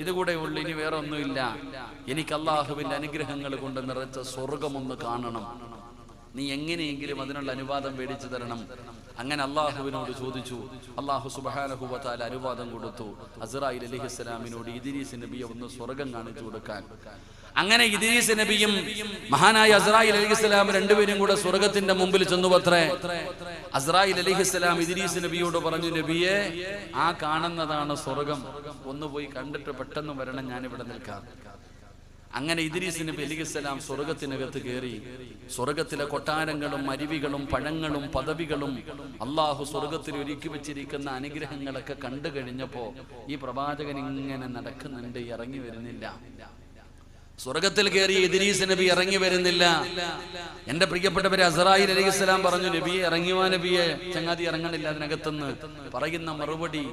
ഇതുകൂടെ ഉള്ളു, ഇനി വേറെ ഒന്നുമില്ല. എനിക്ക് അള്ളാഹുവിന്റെ അനുഗ്രഹങ്ങൾ കൊണ്ട് നിറച്ച സ്വർഗമൊന്ന് കാണണം, നീ എങ്ങനെയെങ്കിലും അതിനുള്ള അനുവാദം മേടിച്ചു തരണം. അങ്ങനെ അള്ളാഹുവിനോട് ചോദിച്ചു. അള്ളാഹു സുബ്ഹാനഹു വ തആല അനുവാദം കൊടുത്തു അസ്റായീൽ അലൈഹിസ്സലാമിനോട് ഇദ്രീസ് നബിയെ ഒന്ന് സ്വർഗം കാണിച്ചു കൊടുക്കാൻ. അങ്ങനെ ഇദ്രീസ് നബിയും മഹാനായ അസ്റായീൽ അലൈഹിസ്സലാം രണ്ടുപേരും കൂടെ സ്വർഗത്തിന്റെ മുമ്പിൽ ചെന്നുവത്രേ. അസ്റായീൽ അലൈഹിസ്സലാം ഇദ്രീസ് നബിയോട് പറഞ്ഞു, നബിയെ, ആ കാണുന്നതാണ് സ്വർഗം, ഒന്ന് പോയി കണ്ടിട്ട് പെട്ടെന്ന് വരണം, ഞാൻ ഇവിടെ നിൽക്കാം. അങ്ങനെ ഇദ്രീസ് നബി അലൈഹിസ്സലാം സ്വർഗത്തിനകത്ത് കയറി. സ്വർഗത്തിലെ കൊട്ടാരങ്ങളും അരുവികളും പഴങ്ങളും പദവികളും അള്ളാഹു സ്വർഗത്തിൽ ഒരുക്കി വെച്ചിരിക്കുന്ന അനുഗ്രഹങ്ങളൊക്കെ കണ്ടു കഴിഞ്ഞപ്പോ ഈ പ്രവാചകൻ ഇങ്ങനെ നടക്കുന്നുണ്ട്, ഇറങ്ങി വരുന്നില്ല. സ്വർഗത്തിൽ കയറിയ ഇദ്രീസ് നബി ഇറങ്ങി വരുന്നില്ല. എന്റെ പ്രിയപ്പെട്ടവരെ, അസ്റായീൽ അലൈഹിസ്സലാം പറഞ്ഞു, നബിയെ ഇറങ്ങിവാ, നബിയെ. ചങ്ങാതി ഇറങ്ങണില്ല അതിനകത്തുനിന്ന്. പറയുന്ന മറുപടി,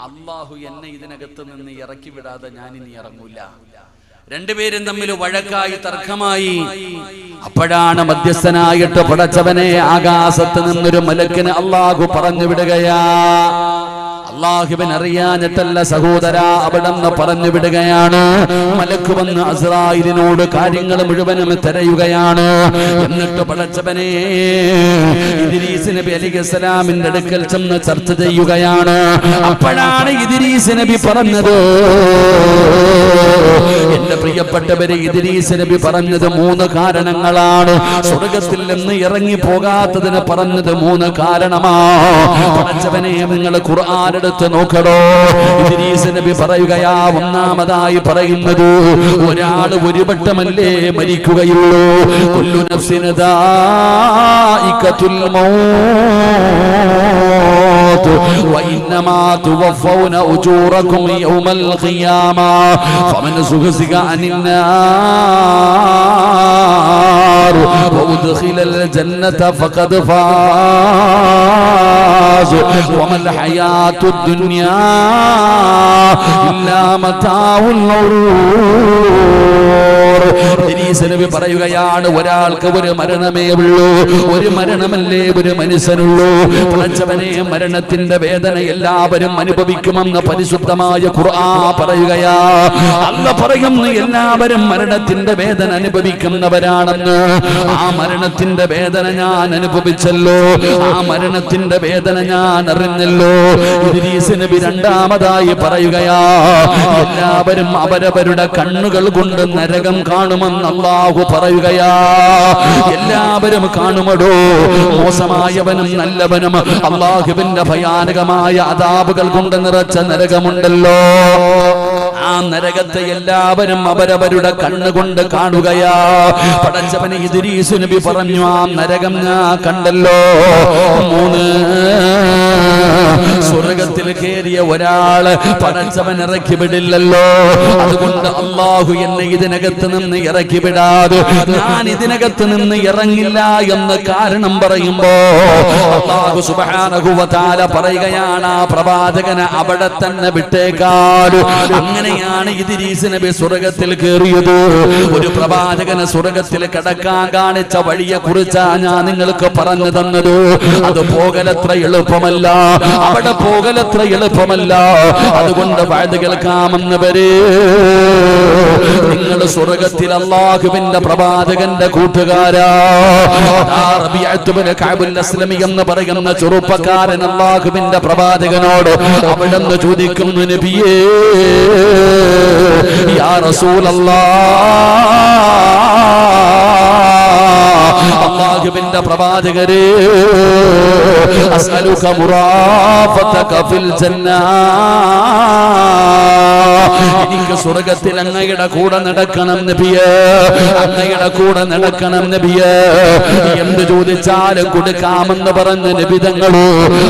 അള്ളാഹു എന്നെ ഇതിനകത്ത് നിന്ന് ഇറക്കി വിടാതെ ഞാനിനി ഇറങ്ങൂല. രണ്ടുപേരും തമ്മിൽ വഴക്കായി, തർക്കമായി. അപ്പോഴാണ് മധ്യസ്ഥനായിട്ട് പടച്ചവനെ ആകാശത്ത് നിന്നൊരു മലക്കിന് അള്ളാഹു പറഞ്ഞു വിടുകയാ. അള്ളാഹുവിൻ അറിയാഞ്ഞിട്ടല്ല സഹോദര, അവിടെന്ന് പറഞ്ഞു വിടുകയാണ്. മലക്ക് വന്ന് അസ്റായീലിനോട് കാര്യങ്ങൾ മുഴുവനും തിരയുകയാണ്. എന്നിട്ട് പടച്ചവനെ ഇദ്രീസ് നബി അലൈഹിസ്സലാമിന്റെ അടുക്കൽ ചെന്ന് ചർച്ച ചെയ്യുകയാണ്. അപ്പോഴാണ് ഇദ്രീസ് നബി പറഞ്ഞത്, എന്റെ പ്രിയപ്പെട്ടവരെ, ഇദ്രീസ് നബി പറഞ്ഞത് 3 കാരണങ്ങളാണ്. സ്വർഗത്തിൽ നിന്ന് ഇറങ്ങി പോകാത്തതിന് പറഞ്ഞത് 3 കാരണമാ. പടച്ചവനെ, നിങ്ങൾ ഖുർആൻ എടുത്ത് നോക്കണോ. ഇദ്രീസ് നബി പറയുകയാ, ഒന്നാമതായി പറയുന്നത്, ഒരാൾ ഒരു വട്ടമല്ലേ മരിക്കുകയുള്ളൂ. കുല്ലു നഫ്സിൻ ദാഇഖത്തുൽ മൗത്ത് വഇന്നമാ തുവഫൗന ഉജൂറകും യൗമൽ ഖിയാമ ഫമൻ സുഖസിക അനിന്നാർ വഉദ്ഖിലൽ ജന്നത ഫഖദ് ഫാസ് വമൽ ഹയാത്തുദ് ദുനിയാ ഇല്ലാ മതാഉൽ ഗുറൂർ. ഇദ്രീസ് നബി പറയുകയാണ്, ഒരാൾക്ക് ഒരു മരണമേ ഉള്ളൂ, ഒരു മരണമല്ലേ ഒരു മനുഷ്യനുള്ളൂ. പടച്ചവനെ, മരണത്തിന്റെ വേദന എല്ലാവരും അനുഭവിക്കുമെന്ന് പരിശുദ്ധമായ ഖുർആൻ പറയുകയാ. അല്ലാഹു പറയുന്നു, എല്ലാവരും മരണത്തിന്റെ വേദന അനുഭവിക്കുന്നവരാണെന്ന്. ആ മരണത്തിന്റെ വേദന ഞാൻ അനുഭവിച്ചല്ലോ, ആ മരണത്തിന്റെ വേദന ഞാൻ അറിഞ്ഞല്ലോ. ഇദ്രീസ് നബി രണ്ടാമതായി പറയുകയാ, എല്ലാവരും അവരവരുടെ കണ്ണുകൾ കൊണ്ട് നരകം കാണുമെന്ന് അല്ലാഹു പറയുകയാ. എല്ലാവരും കാണുമടോ, മോശമായവനും നല്ലവനും അല്ലാഹുവിന്റെ ഭയാനകമായ അദാബുകൾ കൊണ്ട് നിറച്ച നരകമുണ്ടല്ലോ. ആ നരകത്തെ എല്ലാവരും അവരവരുടെ കണ്ണുകൊണ്ട് കാണുകയാ. പടച്ചവനെ, ഇദ്രീസ് നബി പറഞ്ഞു, ആ നരകം ഞാൻ കണ്ടല്ലോ. 3 സ്വർഗത്തിൽ കയറിയ ഒരാള് പടച്ചവൻ ഇറക്കി വിടില്ലല്ലോ. അതുകൊണ്ട് അള്ളാഹു എന്നെ ഇതിനകത്ത് നിന്ന് ഇറക്കി വിടാതെ ഞാൻ ഇതിനകത്ത് നിന്ന് ഇറങ്ങില്ല എന്ന് കാരണം പറയുമ്പോ അല്ലാഹു സുബ്ഹാനഹു വ തആല പറയുകയാണ്, ആ പ്രവാചകനെ അവിടെ തന്നെ വിട്ടേക്കാട്. അങ്ങനെയാണ് ഇദ്രീസ് നബി സ്വർഗത്തിൽ കയറിയത്. ഒരു പ്രവാചകന് സ്വർഗത്തിൽ കടക്കാൻ കാണിച്ച വഴിയെ കുറിച്ചാ ഞാൻ നിങ്ങൾക്ക് പറഞ്ഞു തന്നത്. അത് പോകലത്ര എളുപ്പമല്ല, അവിടെ പോകലത്ര എളുപ്പമല്ല. അതുകൊണ്ട് വഅദ് കേൾക്കാമെന്നവരെ, നിങ്ങൾ സ്വർഗത്തിൽ അല്ലാഹുവിന്റെ പ്രവാചകന്റെ കൂട്ടുകാരാ. റബീഅത്ത് ഇബ്നു കഅബുൽ അസ്ലമി എന്ന് പറയുന്ന ചെറുപ്പക്കാരൻ അല്ലാഹുവിന്റെ പ്രവാചകനോട് അവിടുന്ന് ചോദിക്കുന്നു, നബിയേ, യാ റസൂലല്ലാഹ്, അല്ലാഹുവിന്റെ പ്രവാചകരേ, അസ്അലുക മുറാഫതക ഫിൽ ജന്നാ, എനിക്ക് സ്വർഗത്തിൽ അങ്ങയുടെ കൂടെ നടക്കണം നബിയേ, അങ്ങയുടെ കൂടെ നടക്കണം നബിയേ. എന്ത് ചോദിച്ചാലും കൊടുക്കാമെന്ന് പറഞ്ഞ നബി തങ്ങള്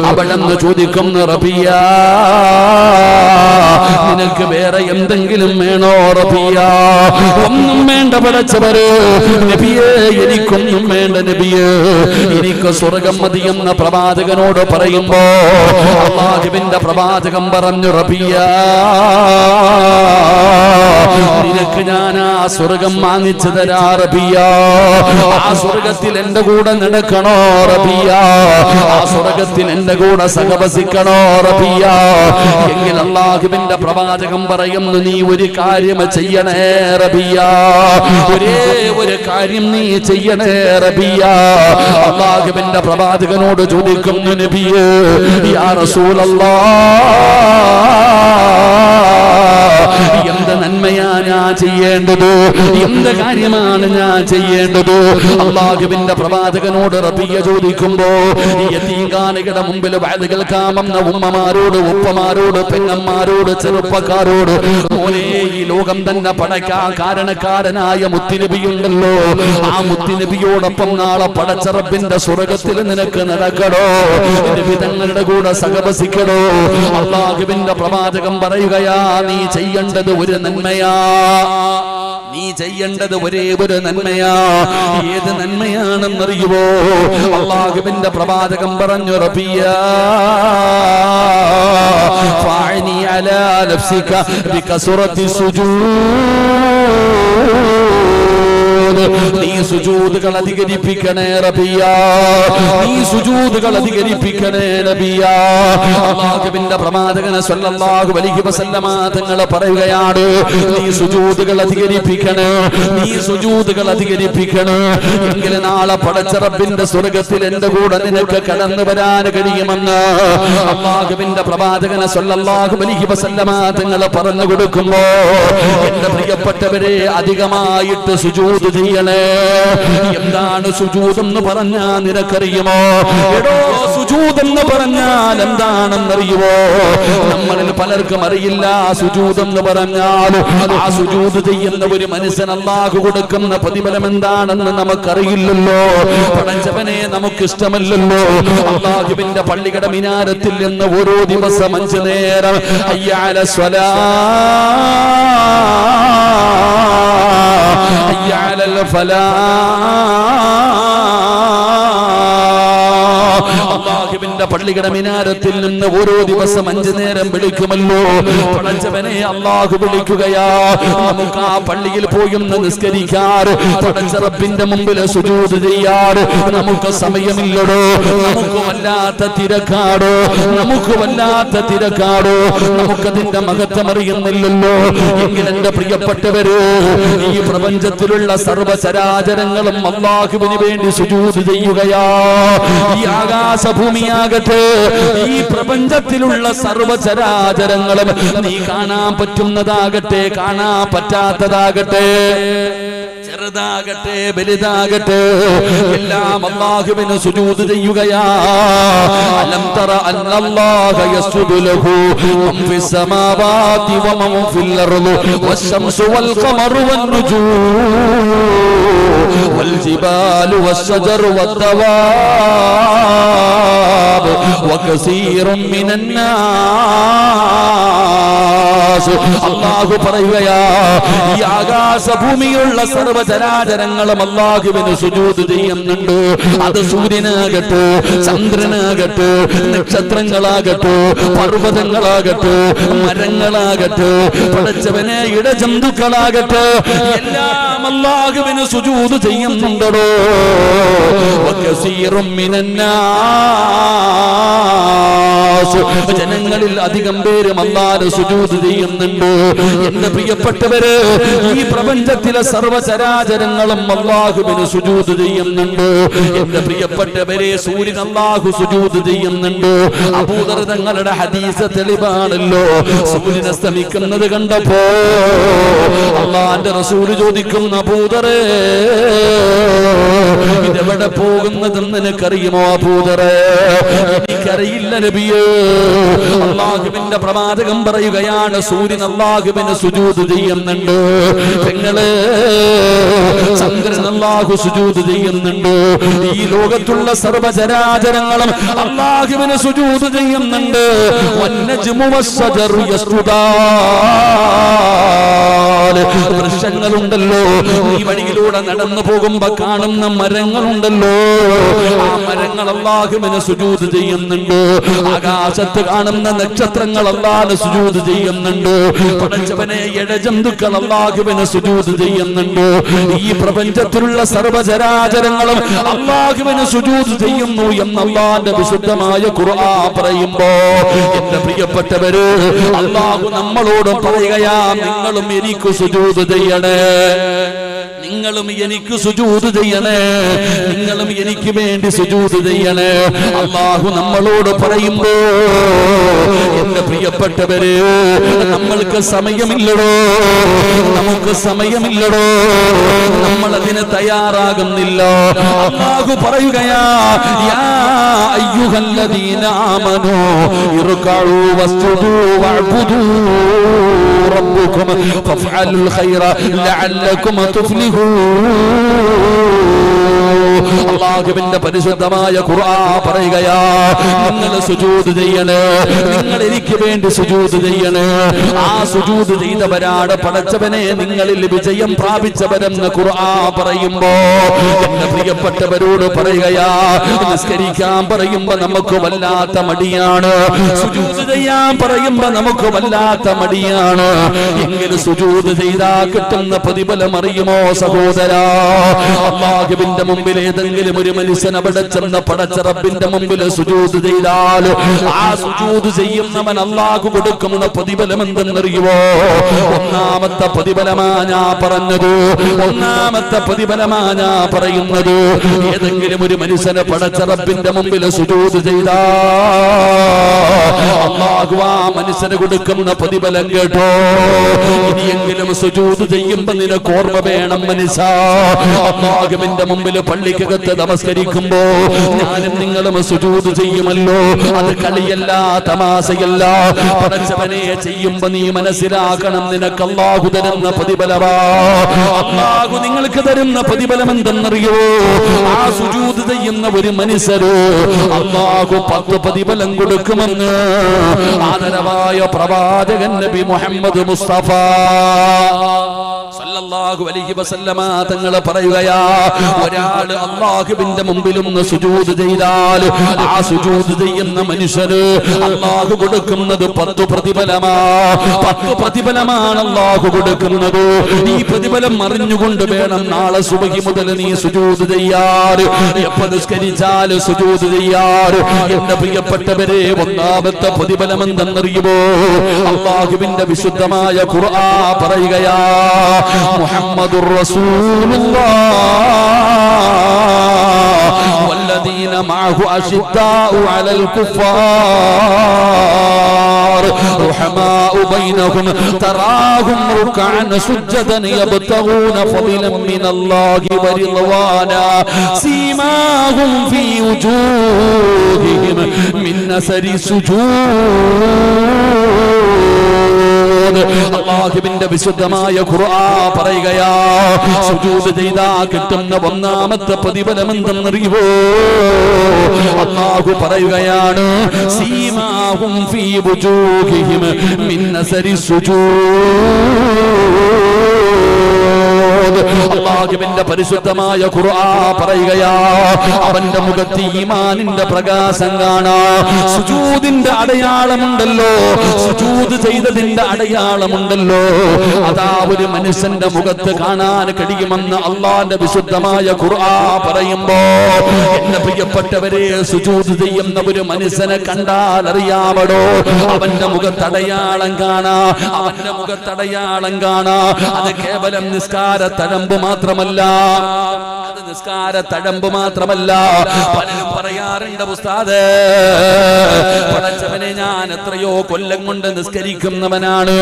അവിടെന്ന് ചോദിക്കുന്നു, റബിയ, നിനക്ക് വേറെ എന്തെങ്കിലും വേണോ റബിയ? ഒന്നും വേണ്ട പടച്ചവര് നബിയേ, എനിക്കൊന്നും വേണ്ട നബിയേ, എനിക്ക് സ്വർഗം മതിയെന്ന പ്രവാചകനോട് പറയുമ്പോ അല്ലാഹുവിന്റെ പ്രവാചകൻ പറഞ്ഞു, റബിയ, നിനക്ക് ഞാൻ ആ സ്വർഗം വാങ്ങിച്ചു തരാ റബിയ. ആ സ്വർഗത്തിൽ എന്റെ കൂടെ നടക്കണോ റബിയ? ആ സ്വർഗത്തിൽ എന്റെ കൂടെ സഹവസിക്കണോ റബിയ? എങ്കിൽ അല്ലാഹുവിന്റെ പ്രവാചകൻ പറയുന്നു, നീ ഒരു കാര്യം ചെയ്യണേ റബിയ, ഒരേ ഒരു കാര്യം നീ ചെയ്യണേ റബിയ. അല്ലാഹുവിന്റെ പ്രവാചകനോട് ചോദിക്കുന്നു, നബിയേ യാ റസൂലല്ലാഹ്, എന്ത് നന്മയാ ഞാൻ ചെയ്യേണ്ടത്? എന്ത് കാര്യമാണ് ഞാൻ ചെയ്യേണ്ടത്? അല്ലാഹുവിന്റെ പ്രവാചകനോട് റബിയ ചോദിക്കുമ്പോ യതീംഖാനയുടെ മുമ്പിൽ വഅദ് കേൾക്കാമെന്ന ഉമ്മമാരോട്, ഉപ്പമാരോട്, പെങ്ങന്മാരോട്, ചെറുപ്പക്കാരോട്, മോനെ ഈ ലോകം തന്നെ പടയ്ക്കാൻ കാരണക്കാരനായ മുത്തുനബിയുണ്ടല്ലോ, ആ മുത്തുനബിയോടൊപ്പം നാളെ പടച്ച റബ്ബിന്റെ സ്വർഗത്തിൽ നിനക്ക് നടക്കണോ? നബി തങ്ങളുടെ കൂടെ സഹവസിക്കണോ? അല്ലാഹുവിന്റെ പ്രവാചകൻ പറയുകയാ, നീ ചെയ്യേണ്ടത് ഒരു നന്മയാ, നീ ചെയ്യേണ്ടത് ഒരേ ഒരു നന്മയാ. ഏത് നന്മയാണെന്നറിയുമോ? അല്ലാഹുവിന്റെ പ്രവാചകൻ പറഞ്ഞു, റബിയ ഫഅനി അലാ നഫ്സിക ബികസ്റത്തി സുജൂദ്, നീ സുജൂദുകൾ അധികരിപ്പിക്കണേ റബിയ, നീ സുജൂദുകൾ അധികരിപ്പിക്കണേ നബിയ. അല്ലാഹുവിന്റെ പ്രവാചകൻ സല്ലല്ലാഹു അലൈഹി വസല്ലമ തങ്ങൾ പറയുകയാണ്, നീ സുജൂദുകൾ അധികരിപ്പിക്കണേ, നീ സുജൂദുകൾ അധികരിപ്പിക്കണേ. എങ്കിൽ നാളെ പടച്ച റബ്ബിന്റെ സ്വർഗത്തിൽ എന്റെ കൂടെ നിനക്ക് കടന്നു വരാൻ കഴിയുമെന്ന് അല്ലാഹുവിന്റെ പ്രവാചകൻ സല്ലല്ലാഹു അലൈഹി വസല്ലമ തങ്ങൾ പറഞ്ഞു കൊടുക്കുമ്പോ, എന്റെ പ്രിയപ്പെട്ടവരെ, അധികമായിട്ട് സുജൂദ് ചെയ്യണേ. എന്താണ് സുജൂദ് എന്ന് പറഞ്ഞാൽ നിനക്കറിയുമോ? എടോ, സുജൂദ് എന്ന് പറഞ്ഞാൽ എന്താണെന്നറിയുമോ? നമ്മളിൽ പലർക്കും അറിയില്ല സുജൂദ് എന്ന് പറഞ്ഞാൽ. ആ സുജൂദ് ചെയ്യുന്ന ഒരു മനുഷ്യൻ അല്ലാഹു കൊടുക്കുന്ന പ്രതിഫലം എന്താണെന്ന് നമുക്കറിയില്ലല്ലോ. പടച്ചവനെ നമുക്ക് ഇഷ്ടമല്ലല്ലോ. അല്ലാഹുവിന്റെ പള്ളിയുടെ മിനാരത്തിൽ നിന്ന് ഓരോ ദിവസം 5 നേരം ഹയ്യ അല സ്വലാ, ഹയ്യ അലൽ അല്ലാഹുവിന്റെ പള്ളിയുടെ മിനാരത്തിൽ നിന്ന് ഓരോ ദിവസം 5 നേരം വിളിക്കുമല്ലോ. പടച്ചവനെ അല്ലാഹു വിളിക്കുകയാ, നമുക്ക് ആ പള്ളിയിൽ പോയി ഒന്ന് നിസ്കരിക്കാറ്, പടച്ച റബ്ബിന്റെ മുമ്പിൽ സുജൂദ് ചെയ്യാറ് നമുക്ക് സമയമില്ലടോ. നമുക്ക് വല്ലാത്ത തിരക്കാടോ, നമുക്ക് വല്ലാത്ത തിരക്കാടോ, നമുക്കതിന്റെ മഹത്വം അറിയുന്നില്ലല്ലോ. എങ്കിൽ എന്റെ പ്രിയപ്പെട്ടവര്, ഈ പ്രപഞ്ചത്തിലുള്ള സർവ്വചരാചരങ്ങളും അല്ലാഹുവിന് വേണ്ടി സുജൂദ് ചെയ്യുകയാ. ഈ ആകാശഭൂമിയാകട്ടെ, ഈ പ്രപഞ്ചത്തിലുള്ള സർവ്വചരാചരങ്ങളും, നീ കാണാൻ പറ്റുന്നതാകട്ടെ, കാണാൻ പറ്റാത്തതാകട്ടെ, ചെറുതാകട്ടെ വലുതാകട്ടെ, എല്ലാം അല്ലാഹുവിന് സുജൂദ് ചെയ്യുകയാ. അലം തറ അന്നല്ലാഹ യസ്ജുദു ലഹു മൻ ഫിസ് സമാവാതി വമൻ ഫിൽ അർളി വശംസു വൽ ഖമറു വൻ നുജൂം വൽ ജിബാലു വശജറു വദ്ദവാബ് വകസീറും മിനൻ നാസ്. അല്ലാഹു പറയുകയാ, ഈ ആകാശഭൂമിയുള്ള സർവ്വചരാചരങ്ങളും അല്ലാഹുവിന് സുജൂദ് ചെയ്യുന്നുണ്ട്. അത് സൂര്യനാകട്ടെ, ചന്ദ്രനാകട്ടെ, നക്ഷത്രങ്ങളാകട്ടെ, പർവ്വതങ്ങളാകട്ടെ, മരങ്ങളാകട്ടെ, പടച്ചവനെ ഇടജന്തുക്കളാകട്ടെ, എല്ലാം അല്ലാഹുവിന് സുജൂദ് ചെയ്യുന്നുണ്ടോ. വകസീറും മിനൻ നാസ്, ജനങ്ങളിൽ അധികം പേരും അല്ലാഹുവിന് സുജൂദ് ചെയ്യുന്നുണ്ട്. എന്റെ പ്രിയപ്പെട്ടവര്, ഈ പ്രപഞ്ചത്തിലെ സർവ്വചരാചരങ്ങളും അല്ലാഹുവിന് സുജൂദ് ചെയ്യുന്നുണ്ട്. എന്റെ പ്രിയപ്പെട്ടവരെ, സൂര്യൻ അല്ലാഹു സുജൂദ് ചെയ്യുന്നുണ്ട്. അബൂദർ തങ്ങളുടെ ഹദീസ് തെളിവാണല്ലോ. സൂര്യൻ അസ്തമിക്കുന്നത് കണ്ടപ്പോ അല്ലാഹുവിന്റെ റസൂൽ ചോദിക്കുന്നു, അബൂദറേ, ഇതെവിടെ പോകുന്നതെന്ന് നിനക്കറിയുമോ? അബൂദറേ, എനിക്കറിയില്ല നബിയേ. അല്ലാഹുവിന്റെ പ്രവാചകൻ പറയുകയാണ്, സൂര്യൻ അല്ലാഹുവിന് സുജൂദ് ചെയ്യുന്നുണ്ട്. പെങ്ങളെ, ചന്ദ്രൻ അല്ലാഹു സുജൂദ് ചെയ്യുന്നുണ്ട്. ഈ ലോകത്തുള്ള സർവ്വചരാചരങ്ങളും അല്ലാഹുവിന് സുജൂദ് ചെയ്യുന്നുണ്ട്. വന്നജ്മു വസ്സജറു യസ്ജുദാൻ, ചെയ്താൽ വൃക്ഷങ്ങളുണ്ടല്ലോ, ഈ വഴിയിലൂടെ നടന്നു പോകുമ്പോ കാണുന്ന മരങ്ങളുണ്ടല്ലോ, ആ മരങ്ങൾ അല്ലാഹുവിന് സുജൂദ് ചെയ്യുന്നുണ്ട്. ആകാശത്ത് കാണുന്ന നക്ഷത്രങ്ങൾ അല്ലാഹുവിന് സുജൂദ് ചെയ്യുന്നുണ്ട്. പടച്ചവനെ ഇഴജന്തുക്കൾ അല്ലാഹുവിന് സുജൂദ് ചെയ്യുന്നുണ്ട്. ഈ പ്രപഞ്ചത്തിലുള്ള സർവ്വചരാചരങ്ങളും അല്ലാഹുവിന് സുജൂദ് ചെയ്യുന്നു എന്ന് അല്ലാഹുവിന്റെ വിശുദ്ധമായ ഖുർആൻ പറയുമ്പോ എന്റെ പ്രിയപ്പെട്ടവര്, അല്ലാഹു നമ്മളോട് പറയുകയാ, നിങ്ങളും എനിക്ക് സുജൂദ് ചെയ്യണേ, നിങ്ങളും എനിക്ക് സുജൂദ് ചെയ്യണേ, നിങ്ങളും എനിക്ക് വേണ്ടി സുജൂദ് ചെയ്യണേ. അല്ലാഹു നമ്മളോട് പറയുമ്പോ എന്റെ പ്രിയപ്പെട്ടവര്, നമ്മൾക്ക് സമയമില്ലടോ, നമുക്ക് സമയമില്ലടോ, നമ്മളതിന് തയ്യാറാകുന്നില്ല. അല്ലാഹു പറയുകയാ, യാ അയ്യുഹല്ലദീന ആമനൂ ഇർകഉ വസ്ജുദൂ വഅബ്ദൂ റബ്ബക്കും ഫഫഅലുൽ ഖൈറ ലഅല്ലകും തുഫ്ലിഹൂൻ. അല്ലാഹുവിന്റെ പരിശുദ്ധമായ ഖുർആൻ പറയുകയാ, നിങ്ങൾ സുജൂദ് ചെയ്യണേ, നിങ്ങൾ എനിക്ക് വേണ്ടി സുജൂദ് ചെയ്യണേ. ആ സുജൂദ് ചെയ്തവരാണ് പടച്ചവനെ നിങ്ങളിൽ വിജയം പ്രാപിച്ചവരെന്ന് ഖുർആൻ പറയുമ്പോ എന്റെ പ്രിയപ്പെട്ടവരോട് പറയുകയാ, നിസ്കരിക്കാൻ പറയുമ്പോ നമുക്ക് വല്ലാത്ത മടിയാണ്, സുജൂദ് ചെയ്യാൻ പറയുമ്പോ നമുക്ക് വല്ലാത്ത മടിയാണ്. എങ്കിലും സുജൂദ് ചെയ്താ കിട്ടുന്ന പ്രതിഫലം അറിയുമോ സഹോദരാ? അല്ലാഹുവിന്റെ മുമ്പിൽ ഏതെങ്കിലും ഒരു മനുഷ്യൻ അവിടെ ചെന്ന് പടച്ച റബ്ബിന്റെ മുമ്പിൽ സുജൂദ് ചെയ്താൽ ആ സുജൂദ് ചെയ്യുന്നവൻ അല്ലാഹു കൊടുക്കുന്ന പ്രതിഫലം എന്തെന്നറിയുമോ? ഒന്നാമത്തെ പ്രതിഫലമാ ഞാൻ പറഞ്ഞത്, ഒന്നാമത്തെ പ്രതിഫലമാ ഞാൻ പറയുന്നത്. ഏതെങ്കിലും ഒരു മനുഷ്യനെ പടച്ച റബ്ബിന്റെ മുമ്പിൽ സുജൂദ് ചെയ്താ അല്ലാഹു ആ മനുഷ്യന് കൊടുക്കുന്ന പ്രതിഫലം കേട്ടോ. ഇനിയെങ്കിലും സുജൂദ് ചെയ്യുമ്പോ നിനക്ക് ഓർമ്മ വേണം മനുഷ്യ, അല്ലാഹുവിന്റെ മുമ്പിൽ പള്ളിക്കകത്ത് നമസ്കരിക്കുമ്പോ ഞാനും നിങ്ങളും സുജൂദ് ചെയ്യുമല്ലോ. അത് കളിയല്ല, തമാശയല്ല. പടച്ചവനെ ചെയ്യുമ്പോ നീ മനസ്സിലാക്കണം, നിനക്ക് അല്ലാഹു തരുന്ന പ്രതിഫലമാ. അല്ലാഹു നിങ്ങൾക്ക് തരുന്ന പ്രതിഫലം എന്തെന്നറിയോ? ആ സുജൂദ് ചെയ്യുന്ന ഒരു മനുഷ്യര് അല്ലാഹു 10 പ്രതിഫലം കൊടുക്കുമെന്ന് ആദരവായ പ്രവാചകൻ നബി മുഹമ്മദ് മുസ്തഫ സല്ലല്ലാഹു അലൈഹി വസല്ലമ തങ്ങൾ പറയുകയാ, ഒരാൾ അല്ലാഹുവിന്റെ മുമ്പിൽ ഒന്ന് സുജൂദ് ചെയ്താൽ ആ സുജൂദ് ചെയ്യുന്ന മനുഷ്യന് അല്ലാഹു കൊടുക്കുന്നത് 10 പ്രതിഫലമാ. 10 പ്രതിഫലമാണ് അല്ലാഹു കൊടുക്കുന്നത്. ഈ പ്രതിഫലം അറിഞ്ഞുകൊണ്ട് വേണം നാളെ സുബഹി മുതൽ നീ സുജൂദ് ചെയ്യാറ്, എപ്പോൾ നിസ്കരിച്ചാൽ സുജൂദ് ചെയ്യാറ്. എന്റെ പ്രിയപ്പെട്ടവരെ, ഒന്നാമത്തെ പ്രതിഫലം എന്തെന്നറിയുമോ? അല്ലാഹുവിന്റെ വിശുദ്ധമായ ഖുർആൻ പറയുകയാ, മുഹമ്മദുർ റസൂലുള്ളാഹ് വല്ലദീന മഅഹു അശിദ്ദാഉ അലൽ കുഫാർ റഹമാഉ ബൈനഹും തറാഹും റുക്അൻ സുജ്ജദൻ യബ്തഗൂന ഫളിലൻ മിനല്ലാഹി വറിദ്വാനാ സീമാഹും ഫീ വുജൂഹിഹിം മിൻ അസരി സുജൂദ്. അല്ലാഹുവിന്റെ വിശുദ്ധമായ ഖുർആൻ പറയുകയാ, സുജൂദ് ചെയ്താ കിട്ടുന്ന ഒന്നാമത്തെ പ്രതിഫലം എന്തെന്നറിയുമോ? അല്ലാഹു പറയുകയാണ്, സീമാഹും ഫീ വുജൂഹിഹിം മിൻ അസരി സുജൂദ്. അല്ലാഹുവിന്റെ പരിശുദ്ധമായ ഖുർആൻ പറയുകയാ, അവന്റെ മുഖത്ത് ഈമാനിന്റെ പ്രകാശം കാണാം. സുജൂദിന്റെ അടയാളമുണ്ടല്ലോ, സുജൂദ് ചെയ്തതിന്റെ അടയാളമുണ്ടല്ലോ, അതാ ഒരു മനുഷ്യന്റെ മുഖത്ത് കാണാൻ കഴിയുമെന്ന് അള്ളാന്റെ വിശുദ്ധമായ ഖുർആൻ പറയുമ്പോ എന്റെ പ്രിയപ്പെട്ടവരെ, സുജൂദ് ചെയ്യുന്ന ഒരു മനുഷ്യനെ കണ്ടാൽ അറിയാമടോ, അവന്റെ മുഖത്തടയാളം കാണാ, അവന്റെ മുഖത്തടയാളം കാണാ. അത് കേവലം നിസ്കാര തഴമ്പ് മാത്രമല്ല, അത് നിസ്കാര തഴമ്പ് മാത്രമല്ല. പലരും പറയാറുണ്ട്, ഉസ്താദേ പടച്ചവനെ, ഞാൻ എത്രയോ കൊല്ലം കൊണ്ട് നിസ്കരിക്കുന്നവനാണ്,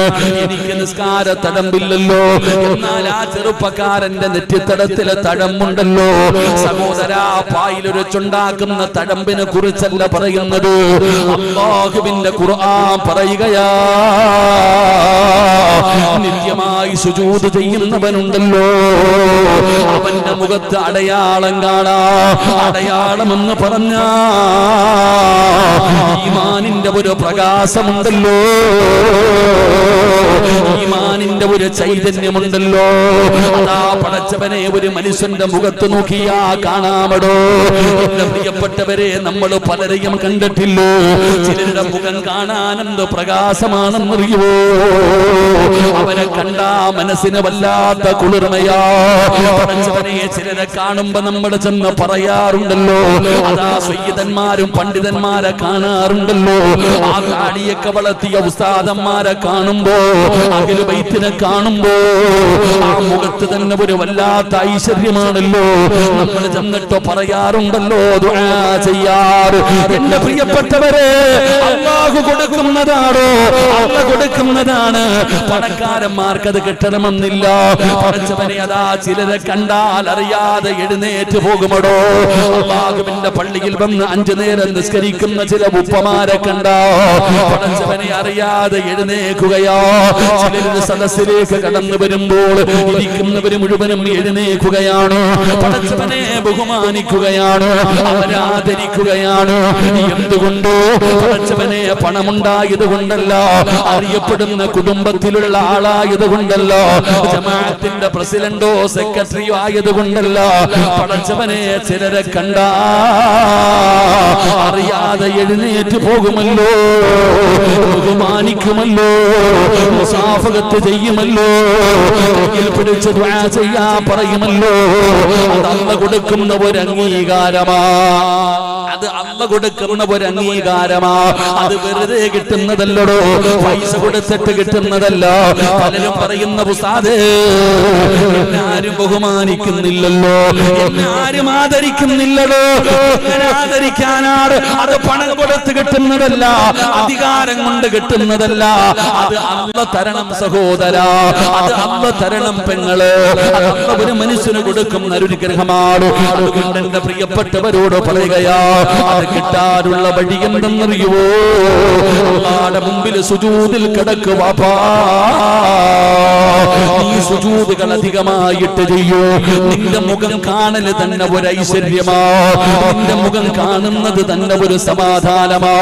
എനിക്ക് നിസ്കാര തഴമ്പില്ലല്ലോ. എന്നാൽ ആ ചെറുപ്പക്കാരന്റെ നെറ്റിത്തടത്തിലെ തഴമ്പുണ്ടല്ലോ സഹോദരാ, പായിലൊരുച്ചുണ്ടാക്കുന്ന തഴമ്പിനെ കുറിച്ചല്ല പറയുന്നത്. അല്ലാഹുവിന്റെ ഖുർആൻ പറയുകയാ, നിത്യമായി സുജൂദ് ചെയ്യുന്നവനുണ്ടല്ലോ, അവന്റെ മുഖത്ത് അടയാളം കാണാ. അടയാളം എന്ന് പറഞ്ഞ ഈമാനിന്റെ ഒരു പ്രകാശമുണ്ടല്ലോ, ഈമാനിന്റെ ഒരു ചൈതന്യമുണ്ടല്ലോ. അതാ പടച്ചവനെ ഒരു മനുഷ്യന്റെ മുഖത്ത് നോക്കിയാ കാണാമടോ. എന്റെ പ്രിയപ്പെട്ടവരെ, നമ്മൾ പലരെയും കണ്ടിട്ടില്ലോ. ചിലരുടെ മുഖം കാണാൻ എന്ത് പ്രകാശമാണെന്നറിയുവോ? അവരെ കണ്ടാ മനസ്സിന് വല്ലാത്ത കുളിർമയാ. പടച്ചവനെ, ചിലരെ കാണുമ്പോ നമ്മൾ ചെന്ന് പറയാറുണ്ടല്ലോ, അതാ സയ്യിദന്മാരും പണ്ഡിതന്മാരെ കാണാറുണ്ടല്ലോ. ആ കാടിയൊക്കെ വളർത്തിയ ഉസ്താദന്മാരെ കാണുമ്പോ, അഖില ബൈത്തിനെ കാണുമ്പോ ആ മുഖത്ത് തന്നെ ഒരു വല്ലാത്ത ഐശ്വര്യമാണല്ലോ. നമ്മൾ ചെന്നിട്ടോ പറയാറുണ്ടല്ലോ, ദുആ ചെയ്യാറ്. എന്റെ പ്രിയപ്പെട്ടവരെ, അല്ലാഹു കൊടുക്കുന്നതാണോ? അല്ല കൊടുക്കുന്നതാണ്. പണക്കാരന്മാർക്ക് അത് കിട്ടണമെന്നില്ല. പടച്ചവനെ, അതാ ചിലരെ കണ്ടാൽ അറിയാതെ എഴുന്നേറ്റ് പോകുമടോ. അല്ലാഹുവിന്റെ പള്ളിയിൽ വന്ന് 5 നേരം നിസ്കരിക്കുന്ന ചില ഉപ്പമാരെ കണ്ടാ പടച്ചവനെ അറിയാതെ എഴുന്നേക്കുകയാ. ചിലരുടെ സദസ്സിലേക്ക് കടന്നു വരുമ്പോൾ ഇരിക്കുന്നവര് മുഴുവനും എഴുന്നേക്കുകയാണ്. പടച്ചവനെ ബഹുമാനിക്കുകയാണ്, അവരാദരിക്കുകയാണ്. എന്തുകൊണ്ടോ? പടച്ചവനെ പണമുണ്ടായത് കൊണ്ടല്ല, അറിയപ്പെടുന്ന കുടുംബത്തിലുള്ള ആളായത് കൊണ്ടല്ല, ജമാഅത്തിന്റെ പ്രസിഡന്റോ സെക്രട്ടറിയോ ആയത് കൊണ്ടല്ല. പടച്ചവനെ ചിലരെ കണ്ടാ അറിയാതെ എഴുന്നേറ്റ് പോകുമല്ലോ, ബഹുമാനിക്കുമല്ലോ, മുസാഫഹത്ത് ചെയ്യുമല്ലോ, കയ്യിൽ പിടിച്ച് ദുആ ചെയ്യാ പറയുമല്ലോ. അത് അല്ലാഹു കൊടുക്കുന്ന ഒരു അംഗീകാരമാ. അത് അല്ലാഹു കൊടുക്കുന്ന ഒരു അംഗീകാരമാ. അത് വെറുതെ കിട്ടുന്നതല്ലടോ, പൈസ കൊടുത്തിട്ട് കിട്ടുന്നതല്ല. പലരും പറയുന്ന ഉസ്താദേ, എന്നാരും ബഹുമാനിക്കുന്നില്ലല്ലോ, എന്നാരും ആദരിക്കുന്നില്ലല്ലോ. എങ്ങനെ ആദരിക്കാനാണ്? അത് പണം കൊടുത്ത് കിട്ടുന്നതല്ല, അധികാരം കൊണ്ട് കിട്ടുന്നതല്ല. അത് അല്ലാഹു തരണം സഹോദരാ, അത് അല്ലാഹു തരണം പെങ്ങള്. അത് അല്ലാഹു ഒരു മനുഷ്യന് കൊടുക്കുന്ന ഒരു അനുഗ്രഹമാണ്. അതുകൊണ്ട് എന്റെ പ്രിയപ്പെട്ടവരോട് പറയുകയാ, അത് കിട്ടാനുള്ള വഴി എന്തെന്നറിയുവോ? അല്ലാഹുവിന്റെ മുമ്പിൽ സുജൂദിൽ കിടക്ക് വാപ്പാ. നീ സുജൂദുകൾ അധികമായിട്ട് ചെയ്യൂ. നിന്റെ മുഖം കാണല് തന്നെ ഒരു ഐശ്വര്യമാ. നിന്റെ മുഖം കാണുന്നത് തന്നെ ഒരു സമാധാനമാ.